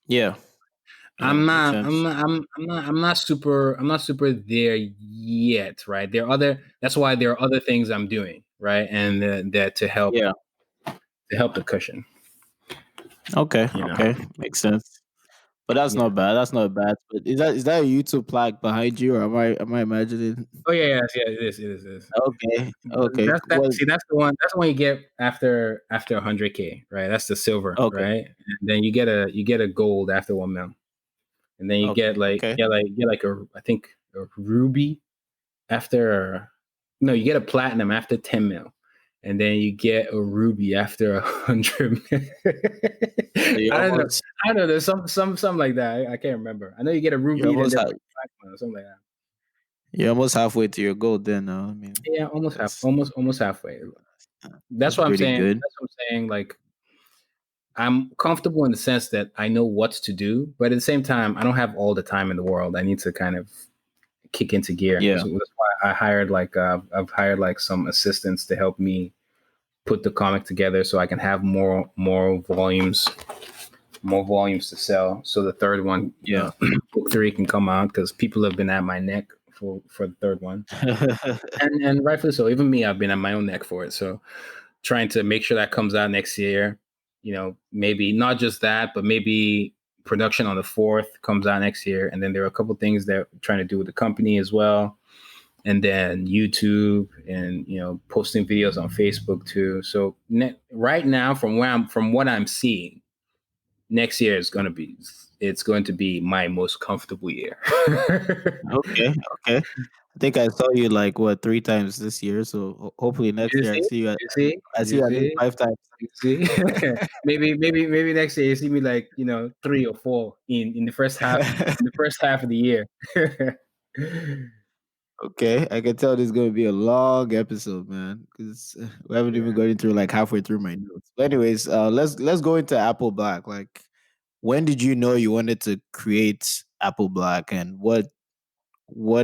Yeah. Yeah. Makes sense. I'm not super there yet, right? That's why there are other things I'm doing, right? And that Yeah. to help the cushion, Okay. you know. Okay. Makes sense. But that's Yeah. not bad. That's not bad. But is that a YouTube plaque behind you, or am I imagining? Oh yeah, yeah, it is. It is. It is. Okay. Okay. That's that. Well. See, that's the one. That's the one you get after 100K, right? That's the silver, Okay. right? And then you get a gold after 1 mil, and then you Okay. get like Okay. I think a ruby after. No, you get a platinum after 10 mil, and then you get a ruby after 100. So you're I don't know. almost I don't know. There's something like that. I can't remember. I know you get a you're ruby, then almost there's ha- like a black one or something like that. you're almost halfway to your goal. Then I mean, Yeah, that's almost halfway. That's that's what I'm pretty saying. good. That's what I'm saying. Like, I'm comfortable in the sense that I know what to do, but at the same time, I don't have all the time in the world. I need to kind of kick into gear. Yeah. So that's why I've hired like some assistants to help me put the comic together so I can have more volumes to sell. So the third one, Yeah. book 3 can come out because people have been at my neck for the third one, and rightfully so. Even me, I've been at my own neck for it. So trying to make sure that comes out next year. Maybe not just that, but maybe production on the 4th comes out next year. And then there are a couple things that we're trying to do with the company as well. And then YouTube and, posting videos on Facebook too. So right now, from what I'm seeing, next year it's going to be my most comfortable year. Okay. Okay. I think I saw you like what 3 times this year. So hopefully next You year see, you see, I see you you at least see. 5 times. You see, maybe next year you see me like 3 or 4 in the first half of the year. Okay, I can tell this is going to be a long episode, man, because we haven't even Yeah. gotten through like halfway through my notes. But anyways, let's go into Apple Black. Like, when did you know you wanted to create Apple Black, and what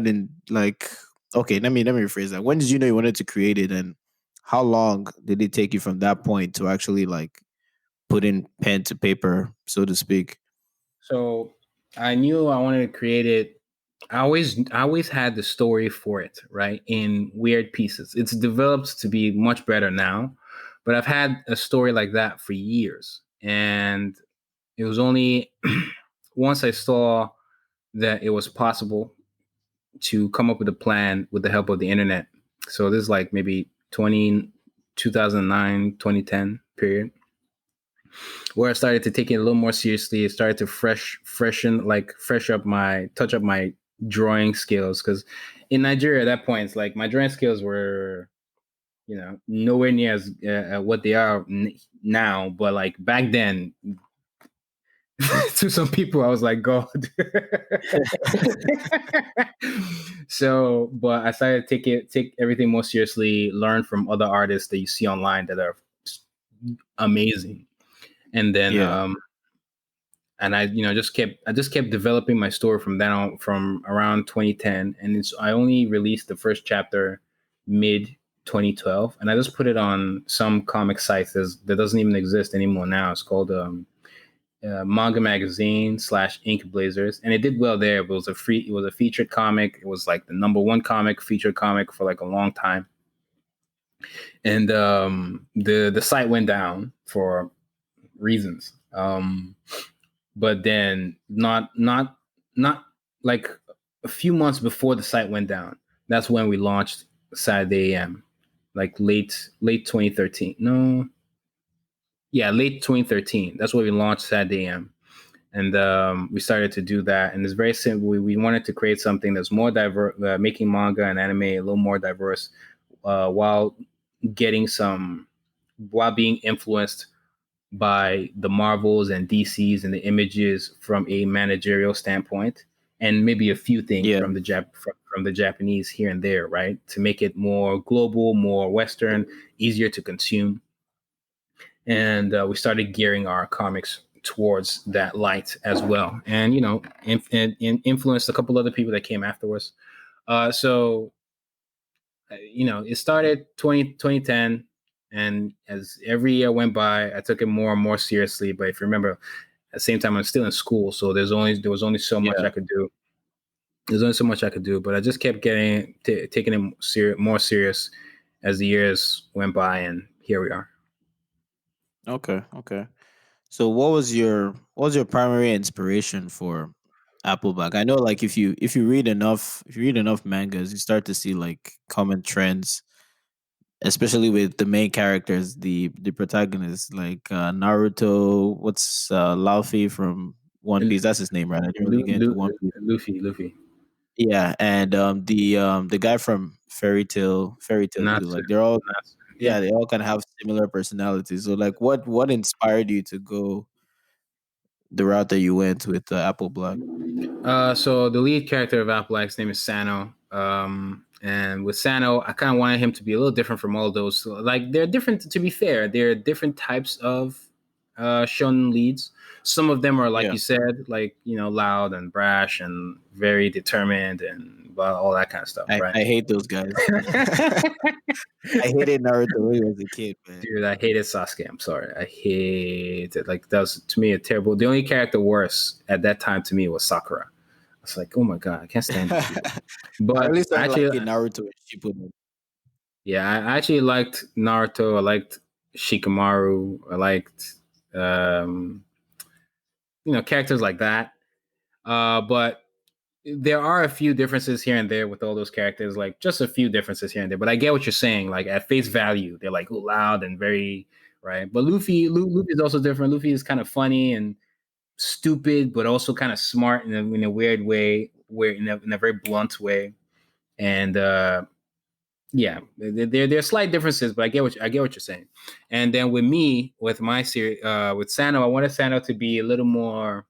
in like? Okay, let me rephrase that. When did you know you wanted to create it, and how long did it take you from that point to actually like put in pen to paper, so to speak? So I knew I wanted to create it. I always had the story for it, right? In weird pieces. It's developed to be much better now, but I've had a story like that for years. And it was only once I saw that it was possible to come up with a plan with the help of the internet. So this is like maybe 2009, 2010 period where I started to take it a little more seriously. I started to touch up my drawing skills. Cause in Nigeria at that point, it's like my drawing skills were, nowhere near as what they are now. But like back then, to some people, I was like God. So, but I started to take everything more seriously. Learn from other artists that you see online that are amazing, and then Yeah, and I just kept developing my story from then on, from around 2010, and I only released the first chapter mid 2012, and I just put it on some comic sites that doesn't even exist anymore now. It's called Manga Magazine / Ink Blazers, and it did well there. It was a featured comic. It was like the number one featured comic for like a long time, and the site went down for reasons. But then not like a few months before the site went down, that's when we launched Saturday AM, like late 2013. No, yeah, late 2013. That's when we launched Saturday AM, and we started to do that. And it's very simple. We wanted to create something that's more diverse, making manga and anime a little more diverse, while getting some while being influenced by the Marvels and DCs and the images from a managerial standpoint, and maybe a few things yeah, from the Japanese here and there, right? To make it more global, more Western, easier to consume. And we started gearing our comics towards that light as well, and influenced a couple other people that came afterwards. So it started 2010, and as every year went by, I took it more and more seriously. But if you remember, at the same time, I'm still in school, so there was only so much yeah. I could do. There's only so much I could do, but I just kept taking it more serious as the years went by, and here we are. Okay, okay. So what was your primary inspiration for Apple Black? I know like if you read enough mangas, you start to see like common trends, especially with the main characters, the protagonists, like Naruto, what's Luffy from One Piece, that's his name, right? I didn't really get into One Piece. Luffy, Yeah, and the guy from Fairy Tale too. Natsu, Like they're all Natsu. yeah, they all kind of have similar personalities. So, like, what inspired you to go the route that you went with Apple Black? So the lead character of Apple Black's name is Sano. And with Sano, I kind of wanted him to be a little different from all those. So, like, they're different. To be fair, they're different types of shonen leads. Some of them are, like Yeah, you said, like, loud and brash and very determined and all that kind of stuff, right? I hate those guys. I hated Naruto when I was a kid, man. Dude, I hated Sasuke. I'm sorry. I hated, like, that was to me a terrible. The only character worse at that time to me was Sakura. I was like, oh my god, I can't stand this dude. I But really started actually, liking Naruto and Shippuden. yeah, I actually liked Naruto. I liked Shikamaru. I liked, um, characters like that. But there are a few differences here and there with all those characters, like just a few differences here and there. But I get what you're saying. Like, at face value, they're like loud and very right. But Luffy is also different. Luffy is kind of funny and stupid, but also kind of smart in a weird way, where in a very blunt way. And yeah, there are slight differences, but I get what you're saying. And then with me, with my series, with Sano, I wanted Sano to be a little more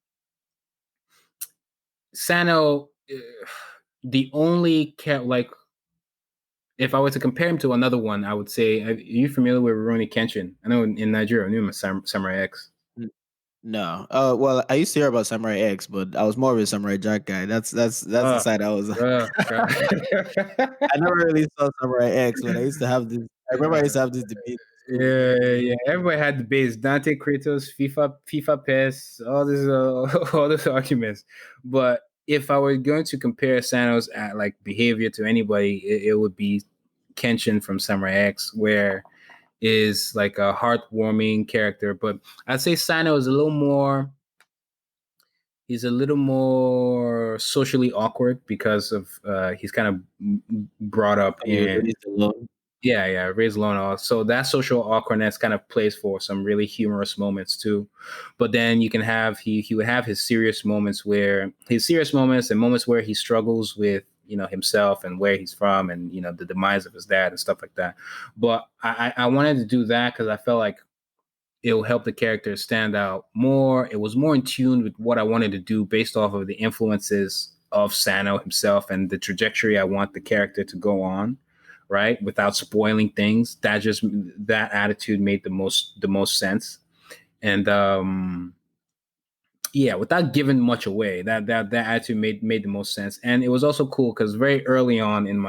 Sano. The only like, if I were to compare him to another one, I would say, are you familiar with Rurouni Kenshin? I know in Nigeria, I knew him as Samurai X. No. Well, I used to hear about Samurai X, but I was more of a Samurai Jack guy. That's the Uh, side I was. uh, I never really saw Samurai X, but I used to have this. I remember I used to have this debate in school with Yeah, everybody. yeah. Everybody had debates. Dante, Kratos, FIFA, PES, all this, all those arguments. But if I were going to compare Sano's like behavior to anybody, it would be Kenshin from Samurai X, where is like a heartwarming character. But I'd say Sano is a little more. He's a little more socially awkward because of he's kind of brought up He was in. raised alone. Yeah, raised alone. So that social awkwardness kind of plays for some really humorous moments too. But then you can have he would have his serious moments and moments where he struggles with himself and where he's from and the demise of his dad and stuff like that. But I wanted to do that because I felt like it'll help the character stand out more. It was more in tune with what I wanted to do based off of the influences of Sano himself and the trajectory I want the character to go on, right? Without spoiling things. That attitude made the most sense. And yeah, without giving much away, that attitude made the most sense. And it was also cool because very early on in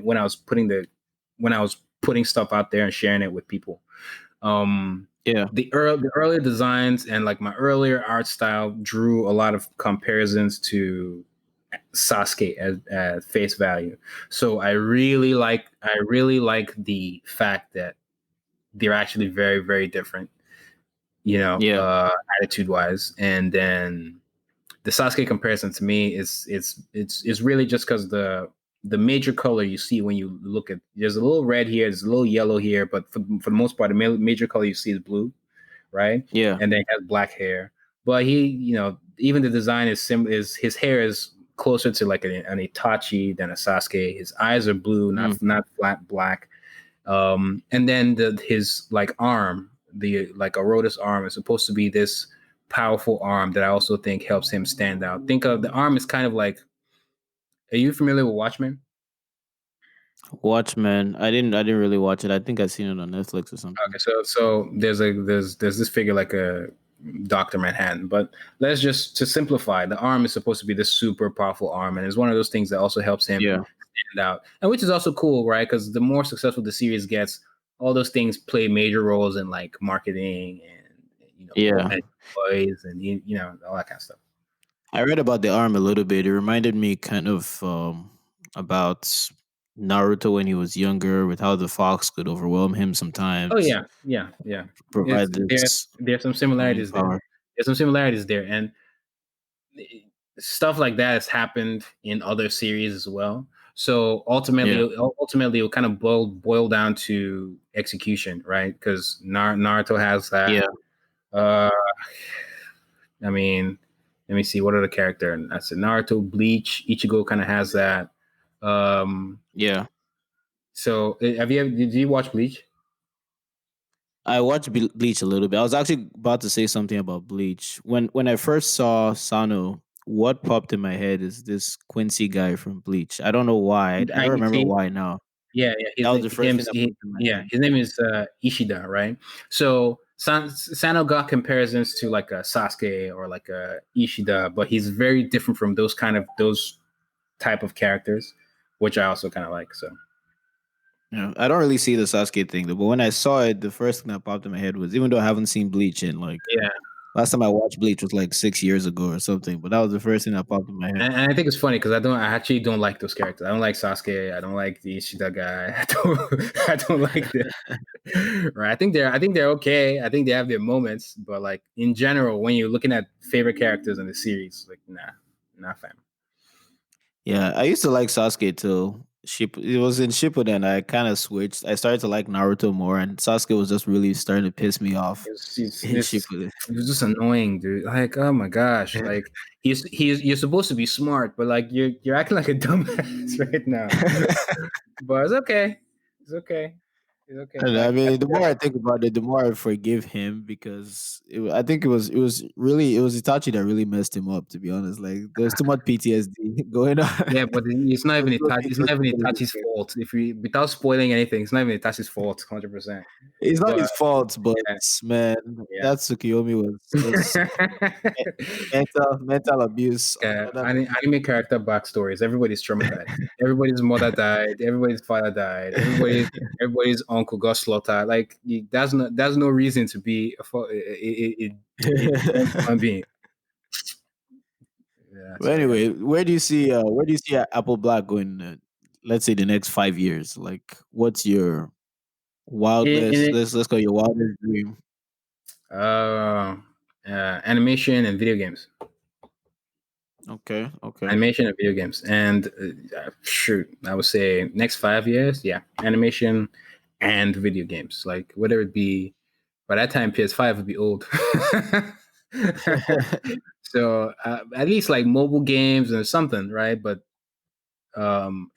when I was putting stuff out there and sharing it with people, Yeah, the earlier designs and like my earlier art style drew a lot of comparisons to Sasuke at face value. So I really like the fact that they're actually very, very different, yeah, attitude wise. And then the Sasuke comparison to me is really just because the major color you see when you look at, there's a little red here, there's a little yellow here, but for the most part, the major color you see is blue, right? yeah. And then he has black hair. But he, even the design is his hair is closer to like an Itachi than a Sasuke. His eyes are blue, not flat black. And then his like arm, the like Oroda's arm is supposed to be this powerful arm that I also think helps him stand out. Think of the arm is kind of like, are you familiar with Watchmen? Watchmen. I didn't really watch it. I think I seen it on Netflix or something. Okay, so there's this figure like a Dr. Manhattan, but let's just to simplify, the arm is supposed to be this super powerful arm, and it's one of those things that also helps him Yeah, stand out, and which is also cool, right? Because the more successful the series gets, all those things play major roles in like marketing and yeah. employees and all that kind of stuff. I read about the arm a little bit. It reminded me kind of about Naruto when he was younger, with how the fox could overwhelm him Oh sometimes, yeah. It's provide this there's some calming similarities there. power. There's some similarities there, and stuff like that has happened in other series as well. So Yeah, ultimately, it will kind of boil down to execution, right? Because Naruto has that. yeah, Uh, I mean, let me see what other character. I said Naruto, Bleach, Ichigo kind of has that. Um, yeah. So did you watch Bleach? I watched Bleach a little bit. I was actually about to say something about Bleach. When I first saw Sano, what popped in my head is this Quincy guy from Bleach. I don't know why. I don't I remember see. why now. Yeah. That was the first thing that popped in my head. His name is Ishida, right? So Sano got comparisons to like a Sasuke or like a Ishida, but he's very different from those type of characters, which I also kind of like. So Yeah, I don't really see the Sasuke thing though. But when I saw it, the first thing that popped in my head was, even though I haven't seen Bleach in like, yeah, last time I watched Bleach was like 6 years ago or something. But that was the first thing that popped in my head. and I think it's funny because I actually don't like those characters. I don't like Sasuke. I don't like the Ishida guy. I don't like them. Right? I think they're okay. I think they have their moments, but like in general, when you're looking at favorite characters in the series, like nah, not fan. Yeah, I used to like Sasuke too. It was in Shippuden. I kind of switched. I started to like Naruto more, and Sasuke was just really starting to piss me off in Shippuden. It was just annoying, dude. Like, oh my gosh, like you're supposed to be smart, but like you're acting like a dumbass right now. But it's okay. It's okay. It's okay. And I Like, mean, the more I think about it, the more I forgive him because I think it was Itachi that really messed him up. To be honest, like there was too much PTSD going on. yeah, but it's not even There's no It's not even PTSD. Itachi's fault. If we without spoiling anything, it's not even Itachi's fault, 100%. It's not But his fault, but yeah, man, yeah. that Tsukiyomi was me- mental abuse on another Anime character backstories. Everybody's traumatized. Everybody's mother died. Everybody's father died. Everybody's uncle got slaughtered. Like that's no reason to be a decent human being. Yeah. But So yeah. anyway, where do you see Apple Black going? Let's say the next 5 years. Like, what's your In wildest? it, Let's go your wildest dream. uh, animation and video games. Okay, okay. Animation and video games. And shoot, I would say next 5 years, yeah, animation and video games. Like whether it be by that time PS5 would be old. So at least like mobile games or something, right? But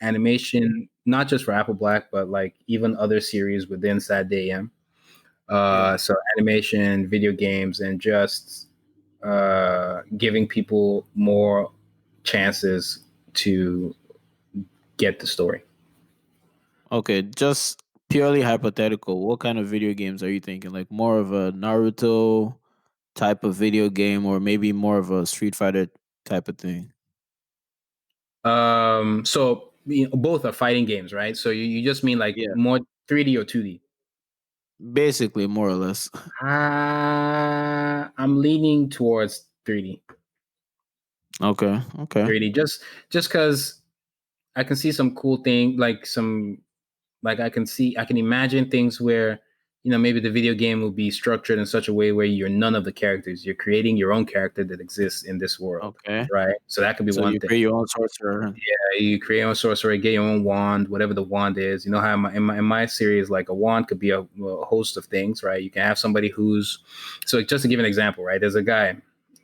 animation, not just for Apple Black, but like even other series within Saturday AM. Yeah. So animation, video games, and just giving people more chances to get the story. Okay, just purely hypothetical. What kind of video games are you thinking? Like more of a Naruto type of video game, or maybe more of a Street Fighter type of thing? So both are fighting games, right? So you just mean like Yeah, more 3D or 2D? basically, more or less. I'm leaning towards 3D. Okay, okay. 3D, just because I can see some cool thing, like I can imagine things where maybe the video game will be structured in such a way where you're none of the characters. You're creating your own character that exists in this world, Okay. right? So that could be So one you thing. create your own sorcerer. Yeah, you create your own sorcerer, get your own wand, whatever the wand is. You know how in my series, like a wand could be a host of things, right? You can have somebody who's so just to give an example, right? There's a guy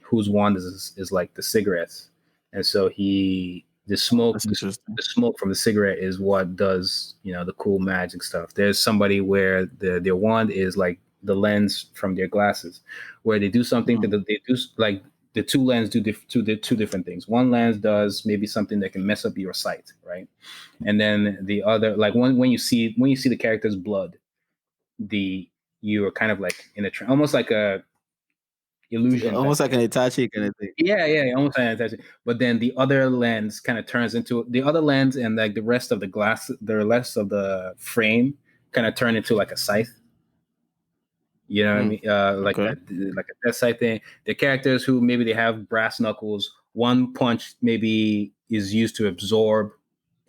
whose wand is like the cigarettes, and so That's interesting. the smoke from the cigarette is what does the cool magic stuff. There's somebody where their wand is like the lens from their glasses, where they do something Mm. they do like the two lens do two different things. One lens does maybe something that can mess up your sight, right? And then the other, like when you see the character's blood, the you are kind of like in a almost like a illusion type Almost like thing. an Itachi kind of thing. Yeah, almost like that. But then the other lens kind of turns into the other lens, and like the rest of the rest of the frame kind of turn into like a scythe. You know what I Mm. mean? Okay. Like a death side thing. The characters who maybe they have brass knuckles. One punch maybe is used to absorb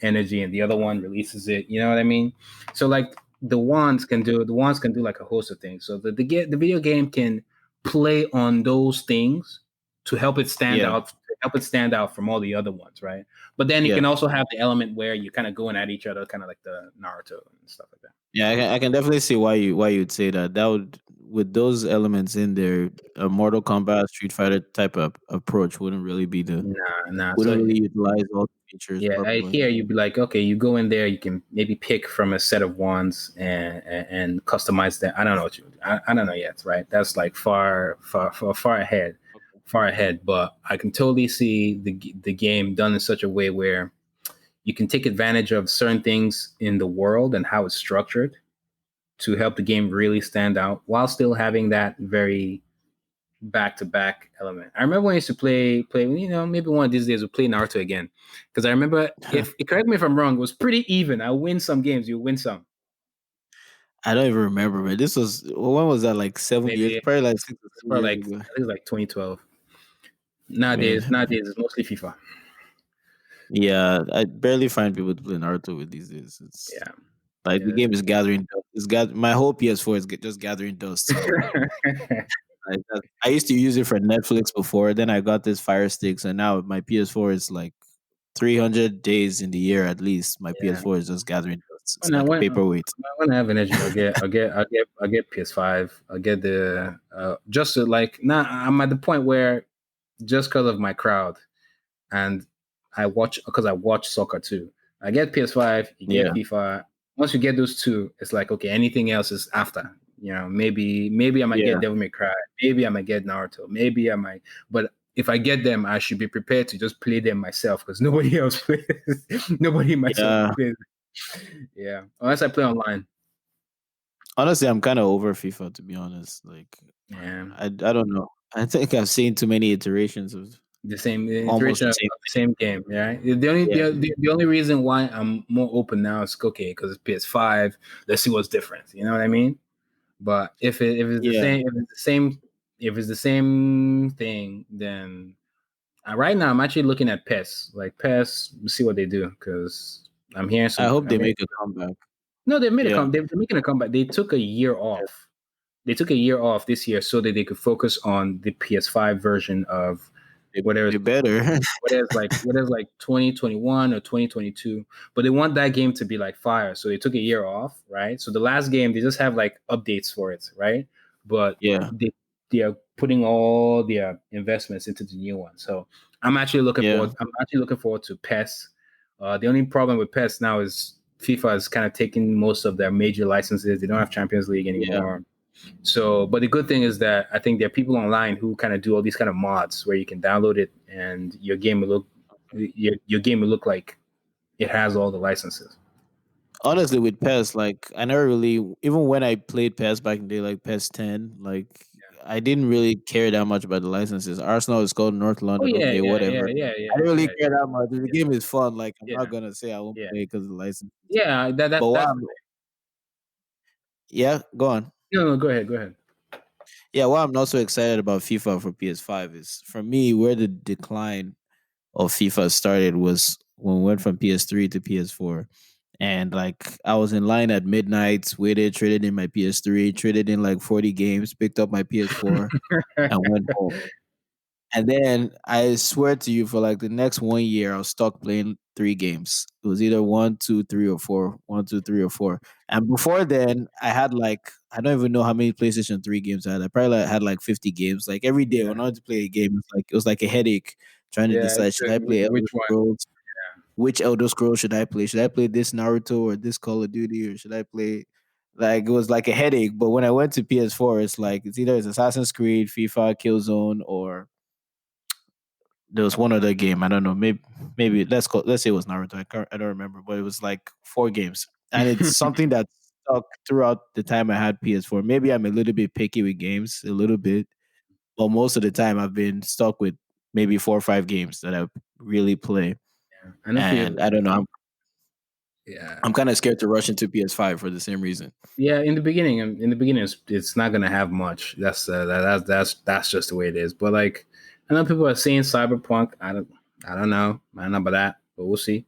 energy, and the other one releases it. You know what I mean? So like the wands can do like a host of things. So the video game can play on those things to Yeah. help it stand out from all the other ones, right? But then you Yeah. can also have the element where you're kind of going at each other, kind of like the Naruto and stuff like that. Yeah, I can definitely see why you'd say that. That would, with those elements in there, a Mortal Kombat Street Fighter type of approach wouldn't really be the Nah. wouldn't really utilize all. features Yeah, properly. here you'd be like, okay, you go in there, you can maybe pick from a set of wands and customize them. I don't know what I don't know yet, right? That's like far ahead, Okay. far ahead. But I can totally see the game done in such a way where you can take advantage of certain things in the world and how it's structured to help the game really stand out while still having that very back to back element. I remember when I used to play, maybe one of these days we'll play Naruto again. Because I remember, if correct me if I'm wrong, it was pretty even. I win some games, you win some. I don't even remember, man. This was when was that? Like 7 years, Maybe probably like 6 or 7 probably years like, ago. I think it's like 2012. Man, Nowadays it's mostly FIFA. yeah, I barely find people to play Naruto with these days. It's Yeah. like the Yeah. game is gathering dust. My whole PS4 is just gathering dust. So I used to use it for Netflix before. Then I got this Fire Stick, and now my PS4 is like 300 days in the year at least. My Yeah. PS4 is just gathering dust. It's When I like a when, paperweight. when I have energy, I'll get PS5. I'll get the just to like now I'm at the point where just because of my crowd and I watch soccer too. I get PS5, you get Yeah, FIFA. Once you get those two, it's like okay, anything else is after. Maybe I might get yeah, Devil May Cry, maybe I might get Naruto, maybe I might. But if I get them, I should be prepared to just play them myself because nobody else plays. Nobody in my circle yeah. plays. Yeah, unless I play online. Honestly, I'm kind of over FIFA to be honest. Like, Yeah, I don't know. I think I've seen too many iterations of the same almost iteration the of same the same game. Yeah, thing. the only reason why I'm more open now is okay because it's PS5. Let's see what's different. You know what I mean? But if it's the Yeah, yeah. same if it's the same thing, then right now I'm actually looking at PES. Like PES, see what they do because I'm hearing I some. hope I'm they hearing, make a comeback. no, they made a Yeah, come. They're making a comeback. They took a year yeah. off. They took a year off this year so that they could focus on the PS5 version of They, whatever they better. what is like 2021 or 2022, but they want that game to be like fire, so they took a year off, right? So the last game they just have like updates for it, right? But Yeah, they are putting all their investments into the new one. So yeah, I'm actually looking forward to PES. The only problem with PES now is FIFA is kind of taking most of their major licenses. They don't have Champions League yeah. anymore. So, but the good thing is that I think there are people online who kind of do all these kind of mods where you can download it and your game will look like it has all the licenses. Honestly, with PES, like I never really, even when I played PES back in the day, like PES 10, like I didn't really care that much about the licenses. Arsenal is called North Oh London, yeah, okay, yeah, yeah, whatever. yeah, I yeah, didn't really yeah, care that much. The game is fun. Like I'm not yeah, gonna say I won't yeah, play because of the licenses. yeah. But That's the yeah, go on. thing. No, go ahead, go ahead. Yeah, why I'm not so excited about FIFA for PS5 is for me where the decline of FIFA started was when we went from PS3 to PS4. And like I was in line at midnight, waited, traded in my PS3, traded in like 40 games, picked up my PS4, and went home. And then I swear to you, for like the next 1 year, I was stuck playing 3 games. It was either one, two, three, or four. One, two, three, or four. And before then, I had like I don't even know how many PlayStation 3 games I had. I probably had like 50 games. Like every day Yeah, when I wanted to play a game, it was like a headache trying to yeah. decide should I play Elder Which one? Scrolls? Which Elder Scrolls should I play? Should I play this Naruto or this Call of Duty or should I play like it was like a headache. But when I went to PS4, it's like it's Assassin's Creed, FIFA, Killzone, or there was one other game. I don't know. Maybe let's say it was Naruto. I don't remember, but it was like 4 games, and it's something that stuck throughout the time I had PS4. Maybe I'm a little bit picky with games, a little bit, but most of the time I've been stuck with maybe 4 or 5 games that I really play. I know people. And I don't know. Yeah, I'm kind of scared to rush into PS5 for the same reason. yeah. In the beginning, it's not gonna have much. That's just the way it is. But like, I know people are saying Cyberpunk. I don't know. I don't know about that, but we'll see.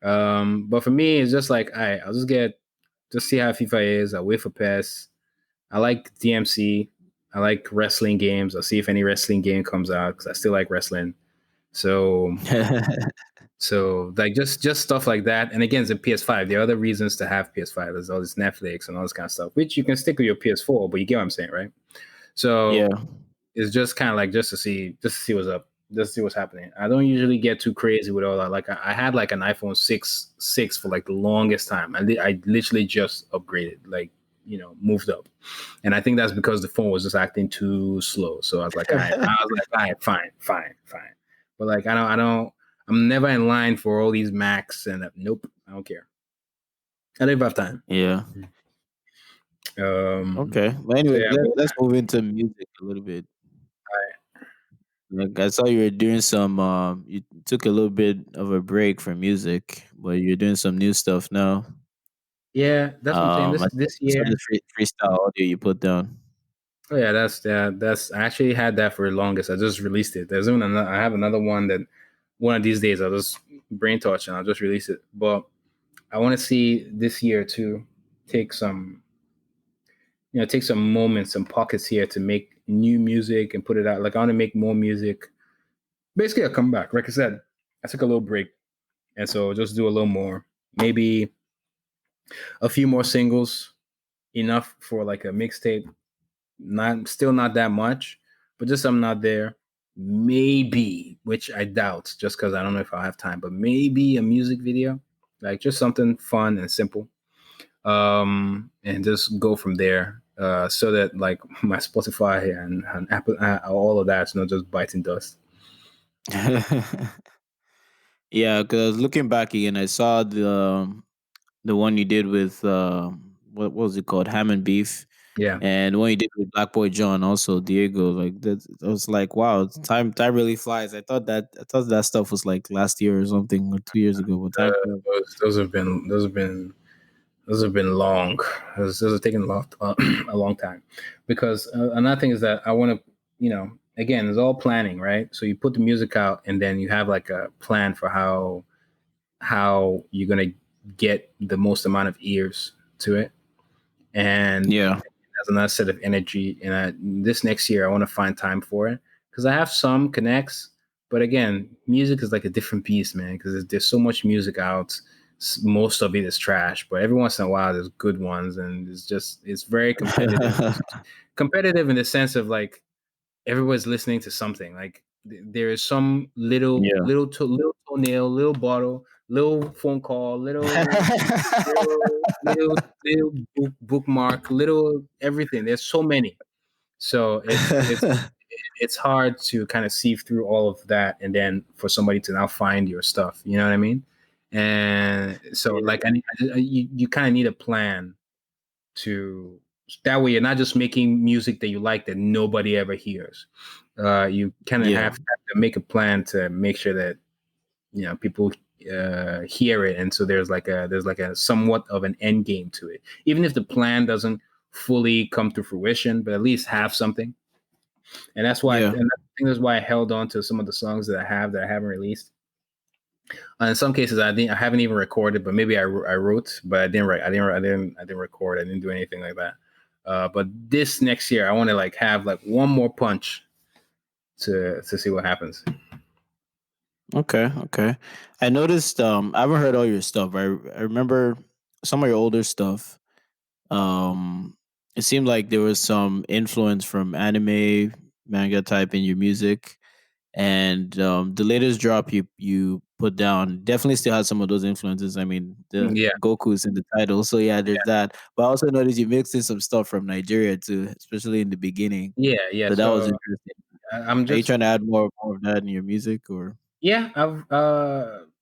But for me, it's just like, all right, I'll just see how FIFA is. I'll wait for PES. I like DMC. I like wrestling games. I'll see if any wrestling game comes out because I still like wrestling. So like just stuff like that. And again, it's a PS5. There are other reasons to have PS5. There's all this Netflix and all this kind of stuff, which you can stick with your PS4, but you get what I'm saying, right? Yeah. So it's just kind of like just to see what's up. Just see what's happening. I don't usually get too crazy with all that. Like I had like an iPhone 6 for like the longest time. I literally just upgraded, like, moved up. And I think that's because the phone was just acting too slow. So I was like, all right. Fine. But like, I'm never in line for all these Macs and nope, I don't care. I don't even have time. Yeah. Okay. Well, So anyway, yeah, let's move into music a little bit. Like I saw you were doing some. You took a little bit of a break from music, but you're doing some new stuff now. yeah, that's what I'm saying. I This saw year. the freestyle audio you put down. Oh yeah, that's I actually had that for the longest. I just released it. There's even another, I have another one that one of these days I'll just brain touch and I'll just release it. But I want to see this year to take some take some moments, some pockets here to make new music and put it out. Like I want to make more music. Basically, a comeback. Like I said, I took a little break, and so just do a little more. Maybe a few more singles, enough for like a mixtape. Not that much, but just something out there. Maybe, which I doubt, just because I don't know if I'll have time. But maybe a music video, like just something fun and simple, and just go from there. So that like my Spotify and Apple, all of that's not just biting dust. Yeah, because looking back again, I saw the one you did with what was it called, Ham and Beef, Yeah. and the one you did with Black Boy John, also Diego. Like that, I was like, wow, time really flies. I thought that stuff was like last year or something, or 2 years ago. But time flies. Those have been long. Those have taken a long time, because another thing is that I want to, again, it's all planning, right? So you put the music out, and then you have like a plan for how you're gonna get the most amount of ears to it, and Yeah, has another set of energy. And this next year, I want to find time for it, because I have some connects, but again, music is like a different piece, man. Because there's so much music out. Most of it is trash, but every once in a while, there's good ones, and it's very competitive. Competitive in the sense of like everybody's listening to something. Like there is some yeah. little toenail, little bottle, little phone call, little bookmark, little everything. There's so many, so it's hard to kind of sieve through all of that, and then for somebody to now find your stuff. You know what I mean? And so, like, you kind of need a plan to that way you're not just making music that you like that nobody ever hears. You kind of Yeah, have to make a plan to make sure that people hear it, and so there's like a somewhat of an end game to it, even if the plan doesn't fully come to fruition, but at least have something. And that's why, yeah. and I think that's why I held on to some of the songs that I haven't released. In some cases, I haven't even recorded, but maybe I wrote, but I didn't write. I didn't record. I didn't do anything like that. But this next year, I want to like have like one more punch to see what happens. Okay, okay. I noticed. I haven't heard all your stuff. I remember some of your older stuff. Um, it seemed like there was some influence from anime, manga type in your music, and the latest drop you put down definitely still has some of those influences. I mean, the Yeah, Goku is in the title, so yeah, there's that. But I also noticed you mixed in some stuff from Nigeria too, especially in the beginning. yeah. So that was So interesting. I'm Are you just trying to add more of that in your music, or? Yeah, I've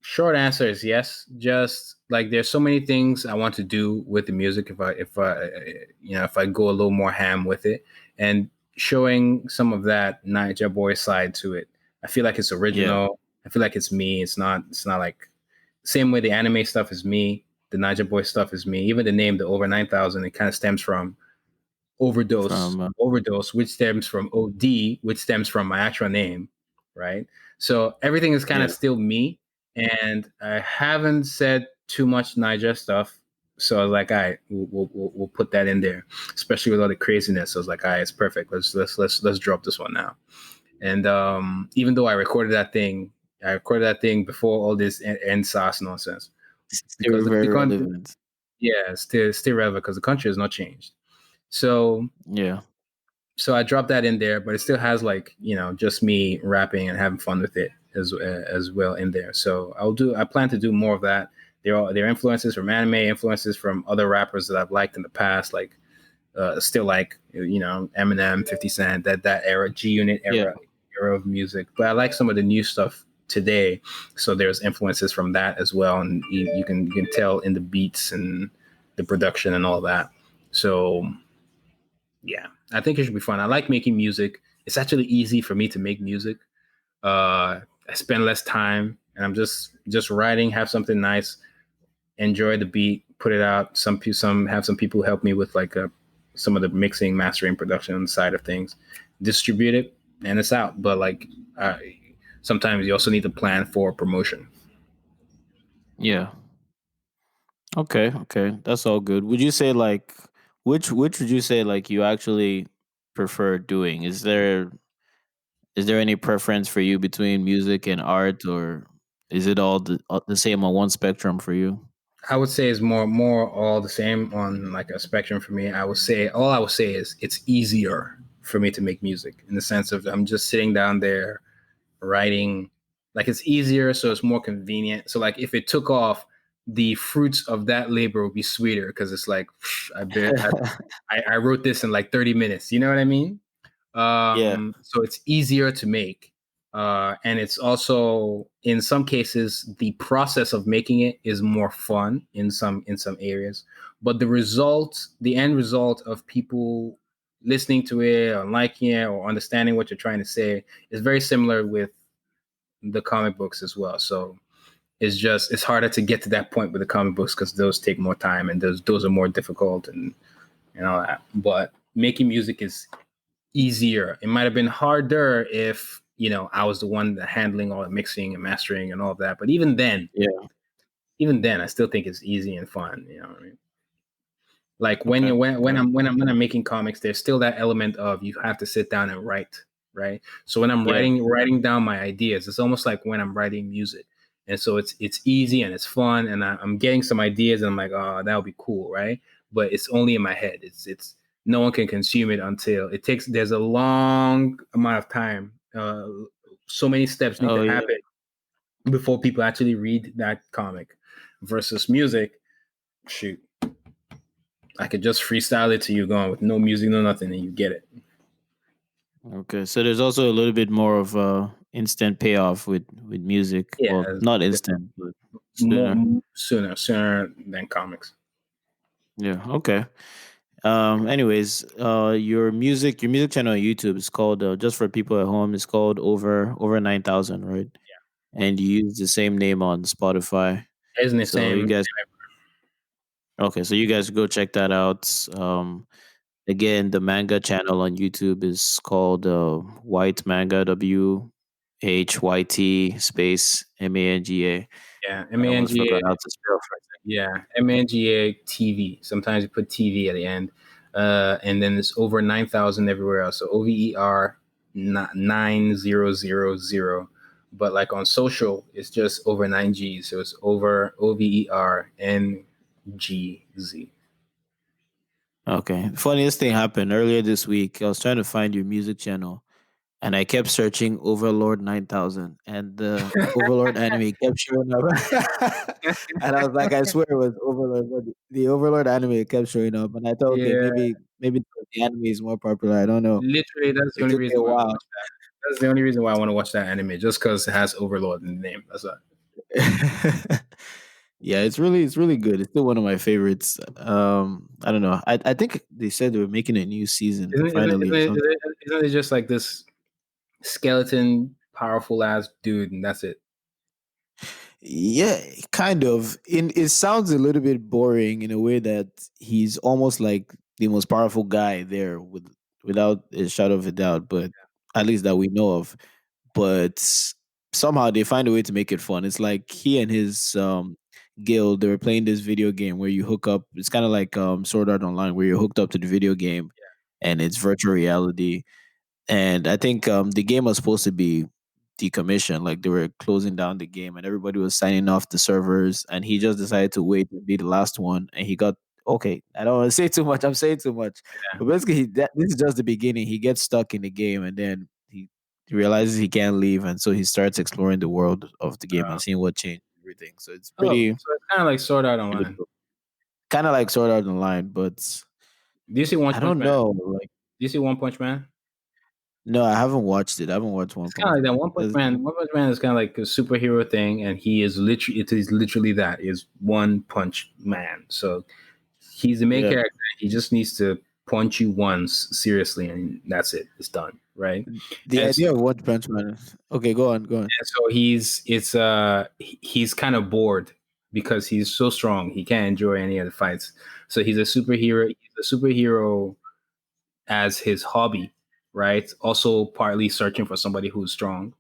short answer is yes. Just like there's so many things I want to do with the music if I go a little more ham with it, and showing some of that Niger boy side to it. I feel like it's Yeah, original. I feel like it's me. It's not like same way the anime stuff is me, the Niger boy stuff is me. Even the name, the over 9,000, it kind of stems from overdose, from overdose, which stems from OD, which stems from my actual name, right? So everything is kind yeah. of still me, and I haven't said too much Niger stuff. So I was like, all right, we'll put that in there, especially with all the craziness. So I was like, all right, it's perfect. Let's drop this one now. And even though I recorded that thing before all this NSAS nonsense, because Still the very country, relevant. yeah, still relevant because the country has not changed. So Yeah. So I dropped that in there, but it still has like just me rapping and having fun with it as well in there. So I plan to do more of that. There are influences from anime, influences from other rappers that I've liked in the past, like still like Eminem, 50 Cent, that era, G Unit Yeah. era of music. But I like some of the new stuff today. So there's influences from that as well, and you can tell in the beats and the production and all that. So yeah, I think it should be fun. I like making music. It's actually easy for me to make music. I spend less time, and I'm just writing, have something nice, enjoy the beat, put it out. Some people help me with like some of the mixing, mastering, production side of things, distribute it, and it's out. But like uh, sometimes you also need to plan for promotion. Yeah. Okay. Okay. That's all good. Would you say like which would you say like you actually prefer doing? Is there any preference for you between music and art, or is it all the same on one spectrum for you? I would say is more all the same on like a spectrum for me. I would say is it's easier for me to make music in the sense of I'm just sitting down there writing, like it's easier, so it's more convenient. So like if it took off, the fruits of that labor would be sweeter because it's like I wrote this in like 30 minutes. You know what I mean? Yeah. So it's easier to make. And it's also in some cases the process of making it is more fun in some areas, but the end result of people listening to it or liking it or understanding what you're trying to say is very similar with the comic books as well. So it's harder to get to that point with the comic books because those take more time and those are more difficult and all that. But making music is easier. It might have been harder if I was the one handling all the mixing and mastering and all of that. But Yeah. even then, I still think it's easy and fun. You know what I mean? Like when Okay. you when Okay. I'm making comics, there's still that element of you have to sit down and write, right? So when I'm Yeah. writing down my ideas, it's almost like when I'm writing music, and so it's easy and it's fun, and I'm getting some ideas, and I'm like, oh, that would be cool, right? But it's only in my head. It's no one can consume it until it takes. There's a long amount of time. So many steps need to Oh yeah. happen before people actually read that comic, versus music. Shoot, I could just freestyle it to you going with no music, no nothing, and you get it. Okay. So there's also a little bit more of instant payoff with music. Yeah, Well, not instant, but more sooner. sooner than comics. Yeah. Okay. Anyways, your music channel on YouTube is called just for people at home. It's called over 9,000, right? And you use the same name on Spotify. Isn't the So you same? guys, okay? So you guys go check that out. Again, the manga channel on YouTube is called Whyt Manga, WHYT space MANGA. Yeah, I almost MANGA. forgot how to spell for a second. Yeah, MANGA TV. Sometimes you put TV at the end, and then it's over 9,000 everywhere else. So OVER 9000. But like on social, it's just over 9G. So it's over OVERNGZ. Okay. Funniest thing happened earlier this week. I was trying to find your music channel, and I kept searching Overlord 9,000, and the Overlord anime kept showing up. And I was like, I swear it was Overlord, but the Overlord anime kept showing up, and I thought, okay, Yeah, maybe the anime is more popular. I don't know. literally, that's the It only took me a reason why I while. watched that. That's the only reason why I want to watch that anime, just because it has Overlord in the name. That's why. Yeah, it's really good. It's still one of my favorites. I don't know. I think they said they were making a new season Isn't it, isn't, it, finally or isn't, something. it, isn't it just like this skeleton, powerful ass dude, and that's it? Yeah, kind of. It sounds a little bit boring in a way that he's almost like the most powerful guy there without a shadow of a doubt, but at least that we know of. But somehow they find a way to make it fun. It's like he and his guild, they were playing this video game where you hook up. It's kind of like Sword Art Online where you're hooked up to the video game and it's virtual reality. And I think the game was supposed to be decommissioned, like they were closing down the game, and everybody was signing off the servers. And he just decided to wait and be the last one, and he got okay, I don't want to say too much. I'm saying too much. Yeah. But basically, this is just the beginning. He gets stuck in the game, and then he realizes he can't leave, and so he starts exploring the world of the game and seeing what changed everything. So it's Oh, pretty, so it's kind of like Sword Art pretty Online. cool. Kind of like Sword Art Online, but Do you see One I Punch don't Man? know. Like, Do you see One Punch Man? no, I haven't watched it. I haven't watched One It's kind of Punch like that. Man. One Punch Man. One Punch Man is kind of like a superhero thing, and he is literally it is literally that is One Punch Man. So he's the main Yeah, character. He just needs to punch you once seriously, and that's it. It's done, right? the And so, idea of One Punch Man. Okay, go on, go on. he's kind of bored because he's so strong. He can't enjoy any of the fights. So he's a superhero. He's a superhero as his hobby, right? Also partly searching for somebody who's strong.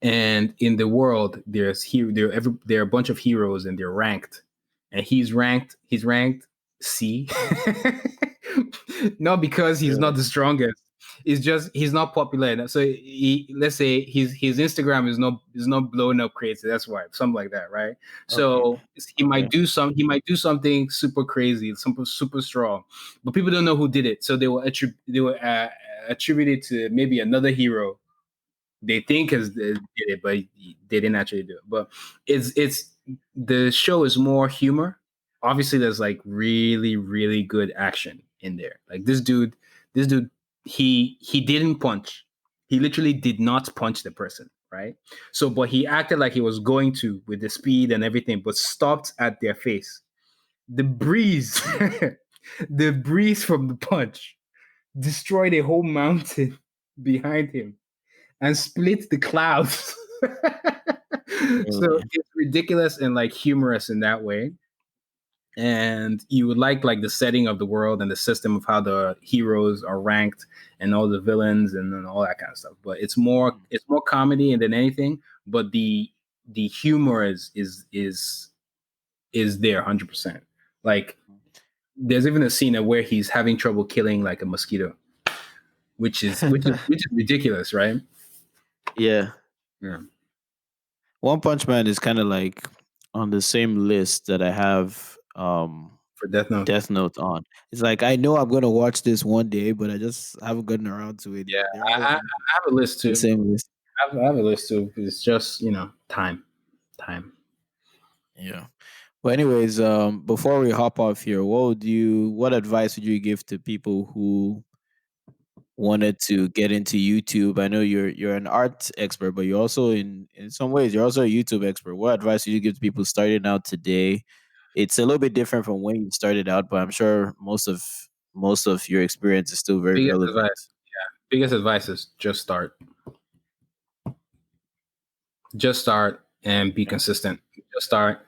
And in the world, there are a bunch of heroes and they're ranked. And he's ranked C. Not because he's Yeah. not the strongest. It's just he's not popular enough. So let's say his Instagram is not blowing up crazy. That's why, something like that, right? Okay. So Okay. he might do something super crazy, super strong, but people don't know who did it. So they will attribute it to maybe another hero they think has did it, but they didn't actually do it. But it's the show is more humor. Obviously, there's like really really good action in there. Like this dude, he didn't punch. He literally did not punch the person, right? So, but he acted like he was going to with the speed and everything, but stopped at their face. The breeze, the breeze from the punch destroyed a whole mountain behind him and split the clouds. So Really? it's ridiculous and like humorous in that way. And you would like the setting of the world and the system of how the heroes are ranked and all the villains and all that kind of stuff. But it's more comedy than anything. But the humor is there 100%. Like there's even a scene where he's having trouble killing like a mosquito, which is ridiculous, right? Yeah. Yeah. One Punch Man is kind of like on the same list that I have For Death Note. Death Note on. It's like I know I'm gonna watch this one day, but I just haven't gotten around to it Yeah, yet. They're all I on have a list the too. same list. I have a list too. It's just time. Yeah. But anyways, before we hop off here, what advice would you give to people who wanted to get into YouTube? I know you're an art expert, but you're also in some ways you're also a YouTube expert. What advice would you give to people starting out today? It's a little bit different from when you started out, but I'm sure most of your experience is still very Biggest relevant. advice. Biggest advice is just start. Just start and be Yeah. consistent. Just start,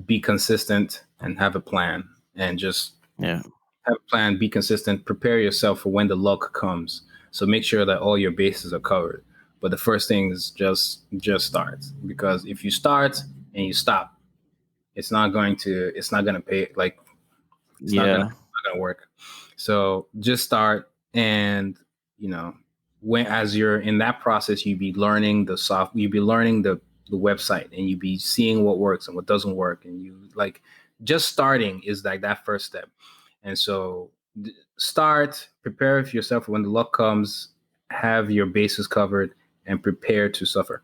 be consistent, and have a plan. And just Yeah. have a plan. Be consistent. Prepare yourself for when the luck comes. So make sure that all your bases are covered. But the first thing is just start, because if you start and you stop, it's not going to pay. Like it's not gonna Yeah. not gonna work. So just start, and you know when as you're in that process, you be learning the website, and you be seeing what works and what doesn't work, and you like just starting is like that first step. And so start, prepare for yourself for when the luck comes, have your bases covered, and prepare to suffer.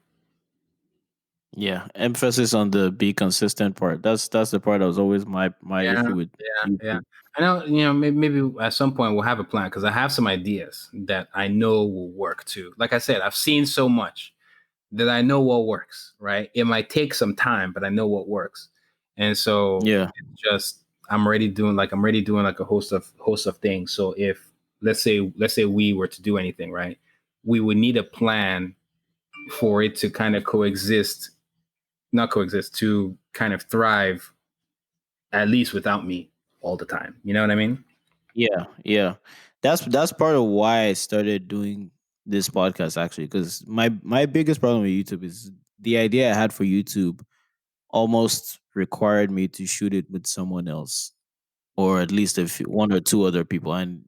Yeah. Emphasis on the be consistent part. That's the part that was always my Yeah, issue with yeah. YouTube. I know, maybe at some point we'll have a plan, because I have some ideas that I know will work too. Like I said, I've seen so much that I know what works, right? It might take some time, but I know what works. And so Yeah. it's just I'm already doing like a host of things. So if let's say we were to do anything, right? We would need a plan for it to kind of coexist, not coexist, to kind of thrive, at least without me all the time. You know what I mean? Yeah, yeah. That's part of why I started doing this podcast actually, because my biggest problem with YouTube is the idea I had for YouTube almost required me to shoot it with someone else, or at least one or two other people, and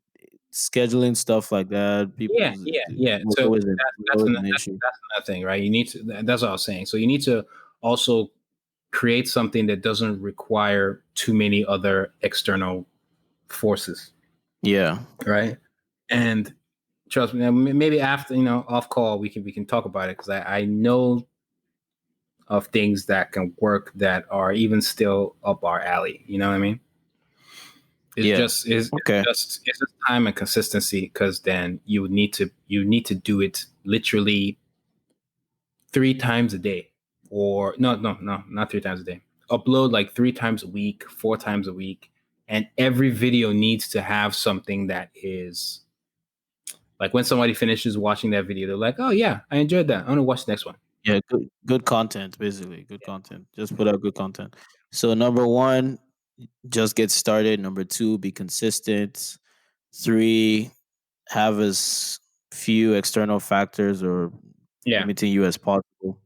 scheduling stuff like that. Yeah, People's yeah, yeah. was So always that's an issue. that's another thing, right? You need to. That's what I was saying. So you need to also create something that doesn't require too many other external forces. Yeah. Right. And trust me, maybe after, off call, we can talk about it, because I know of things that can work that are even still up our alley. You know what I mean? It's Yeah. just is Okay. it's just time and consistency, because then you need to do it literally 3 times a day, or no, not 3 times a day. Upload like 3 times a week, 4 times a week, and every video needs to have something that is like, when somebody finishes watching that video, they're like, "Oh yeah, I enjoyed that. I want to watch the next one." Yeah, good content, basically. Good content. Just put out good content. So number one, just get started. Number two, be consistent. Three, have as few external factors or Yeah, limiting you as possible.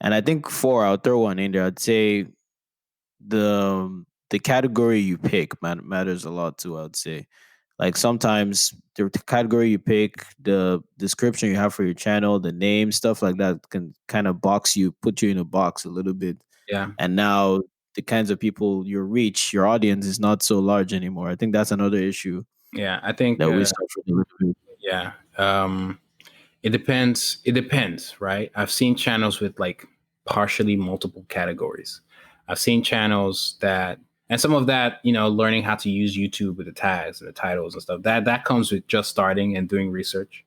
And I think four, I'll throw one in there. I'd say the category you pick matters a lot too. I would say, like sometimes the category you pick, the description you have for your channel, the name, stuff like that can kind of put you in a box a little bit. yeah, And now the kinds of people you reach, your audience is not so large anymore. I think that's another issue yeah. I think that we suffer a little bit. yeah. It depends. It depends, right? I've seen channels with like partially multiple categories. I've seen channels that, and some of that, learning how to use YouTube with the tags and the titles and stuff. That comes with just starting and doing research,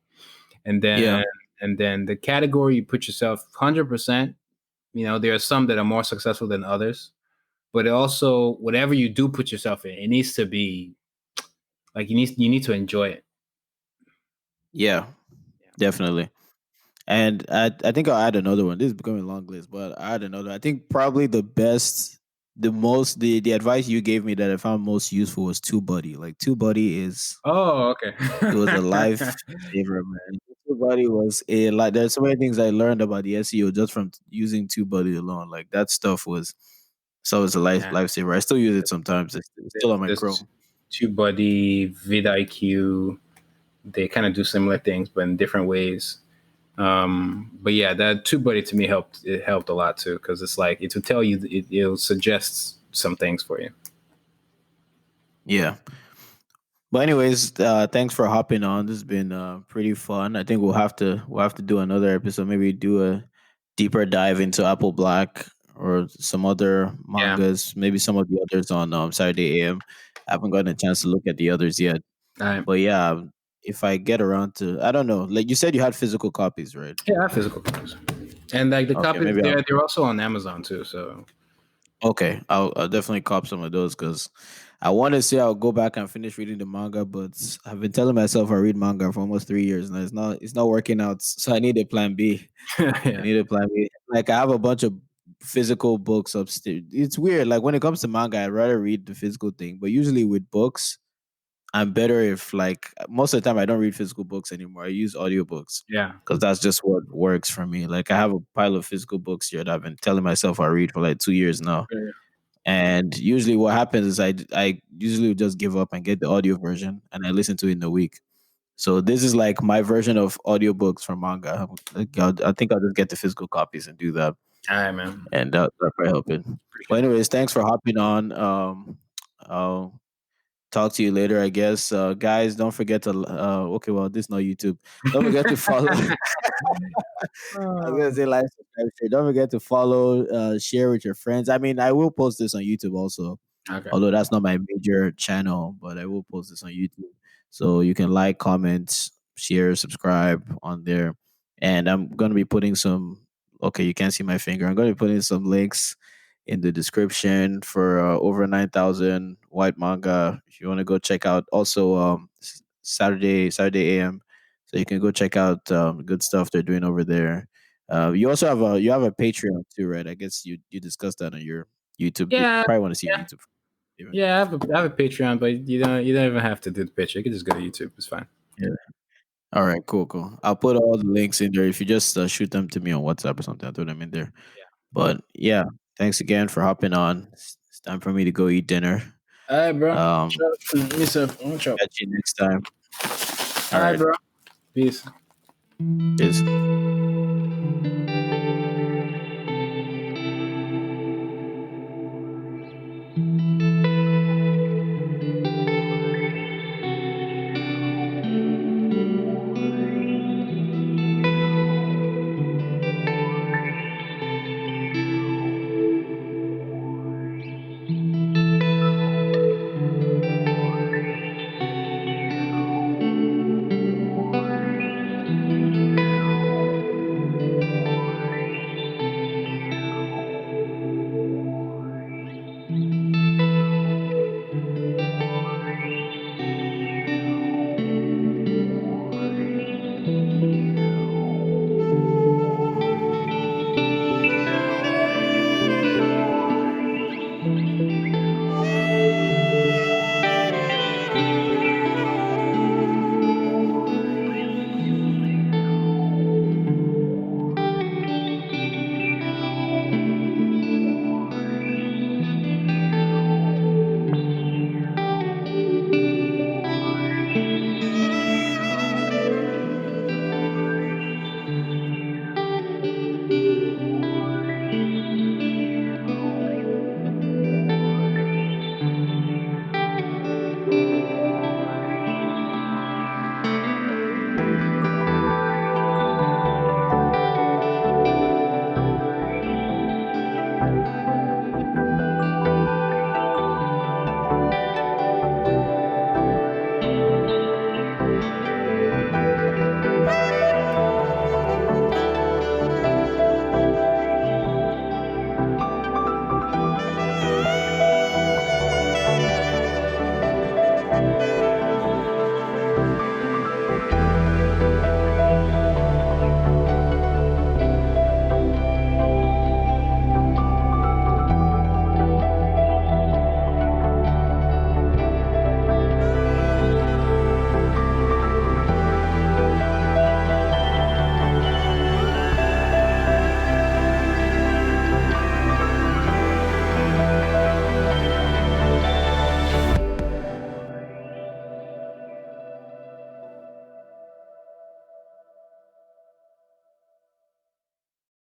and Yeah, then the category you put yourself 100%. There are some that are more successful than others, but it also, whatever you do put yourself in, it needs to be like, you need to enjoy it. yeah, definitely. And I think I'll add another one. This is becoming a long list, but I add another. I think probably the advice you gave me that I found most useful was TubeBuddy. Like TubeBuddy Oh, okay. it was a life saver, man. TubeBuddy was a like. There's so many things I learned about the SEO just from using TubeBuddy alone. Like that stuff was so it's a Yeah. lifesaver. I still use it sometimes. It's still on my There's Chrome. TubeBuddy, vidIQ. They kind of do similar things, but in different ways. But yeah, that TubeBuddy to me helped. It helped a lot too, because it's like, it will tell you, it'll suggest some things for you. Yeah. But anyways, thanks for hopping on. This has been pretty fun. I think we'll have to do another episode. Maybe do a deeper dive into Apple Black or some other Yeah. mangas. Maybe some of the others on Saturday AM. I haven't gotten a chance to look at the others yet. All right. But yeah, if I get around to, I don't know. Like you said, you had physical copies, right? Yeah, I have physical copies, and like the Okay, copies, maybe they're also on Amazon too. So Okay, I'll definitely cop some of those because I want to say I'll go back and finish reading the manga, but I've been telling myself I read manga for almost 3 years now. It's not working out, so I need a plan B. I yeah, need a plan B. Like I have a bunch of physical books upstairs. It's weird. Like when it comes to manga, I'd rather read the physical thing, but usually with books, I'm better if like most of the time I don't read physical books anymore. I use audiobooks yeah, because that's just what works for me. Like I have a pile of physical books here that I've been telling myself I read for like 2 years now. And usually what happens is I usually just give up and get the audio version and I listen to it in a week. So this is like my version of audiobooks for manga. Like, I think I'll just get the physical copies and do that. all right, man. And that probably help it. But Appreciate it. anyways, thanks for hopping on. I'll talk to you later, I guess. Guys, don't forget to okay, well, this is not YouTube. Don't forget to follow. I was gonna Oh, say like, subscribe, share. Don't forget to follow, share with your friends. I mean, I will post this on YouTube also, okay. although that's not my major channel, but I will post this on YouTube. So you can like, comment, share, subscribe on there. And I'm gonna be putting some okay, you can't see my finger. I'm gonna be putting some links in the description for over 9,000 white manga. If you want to go check out also Saturday AM. So you can go check out good stuff they're doing over there. You also have a Patreon too, right? I guess you discussed that on your YouTube. They Yeah, probably want to see your yeah, YouTube. Even. yeah. I have a Patreon, but you don't even have to do the picture. You can just go to YouTube. It's fine. Yeah. All right. Cool. Cool. I'll put all the links in there. If you just shoot them to me on WhatsApp or something, I'll throw them in there. Yeah. But yeah, thanks again for hopping on. It's time for me to go eat dinner. All right, bro. Um, Yourself. What's up? catch you next time. All All right, right. bro. Peace. Cheers.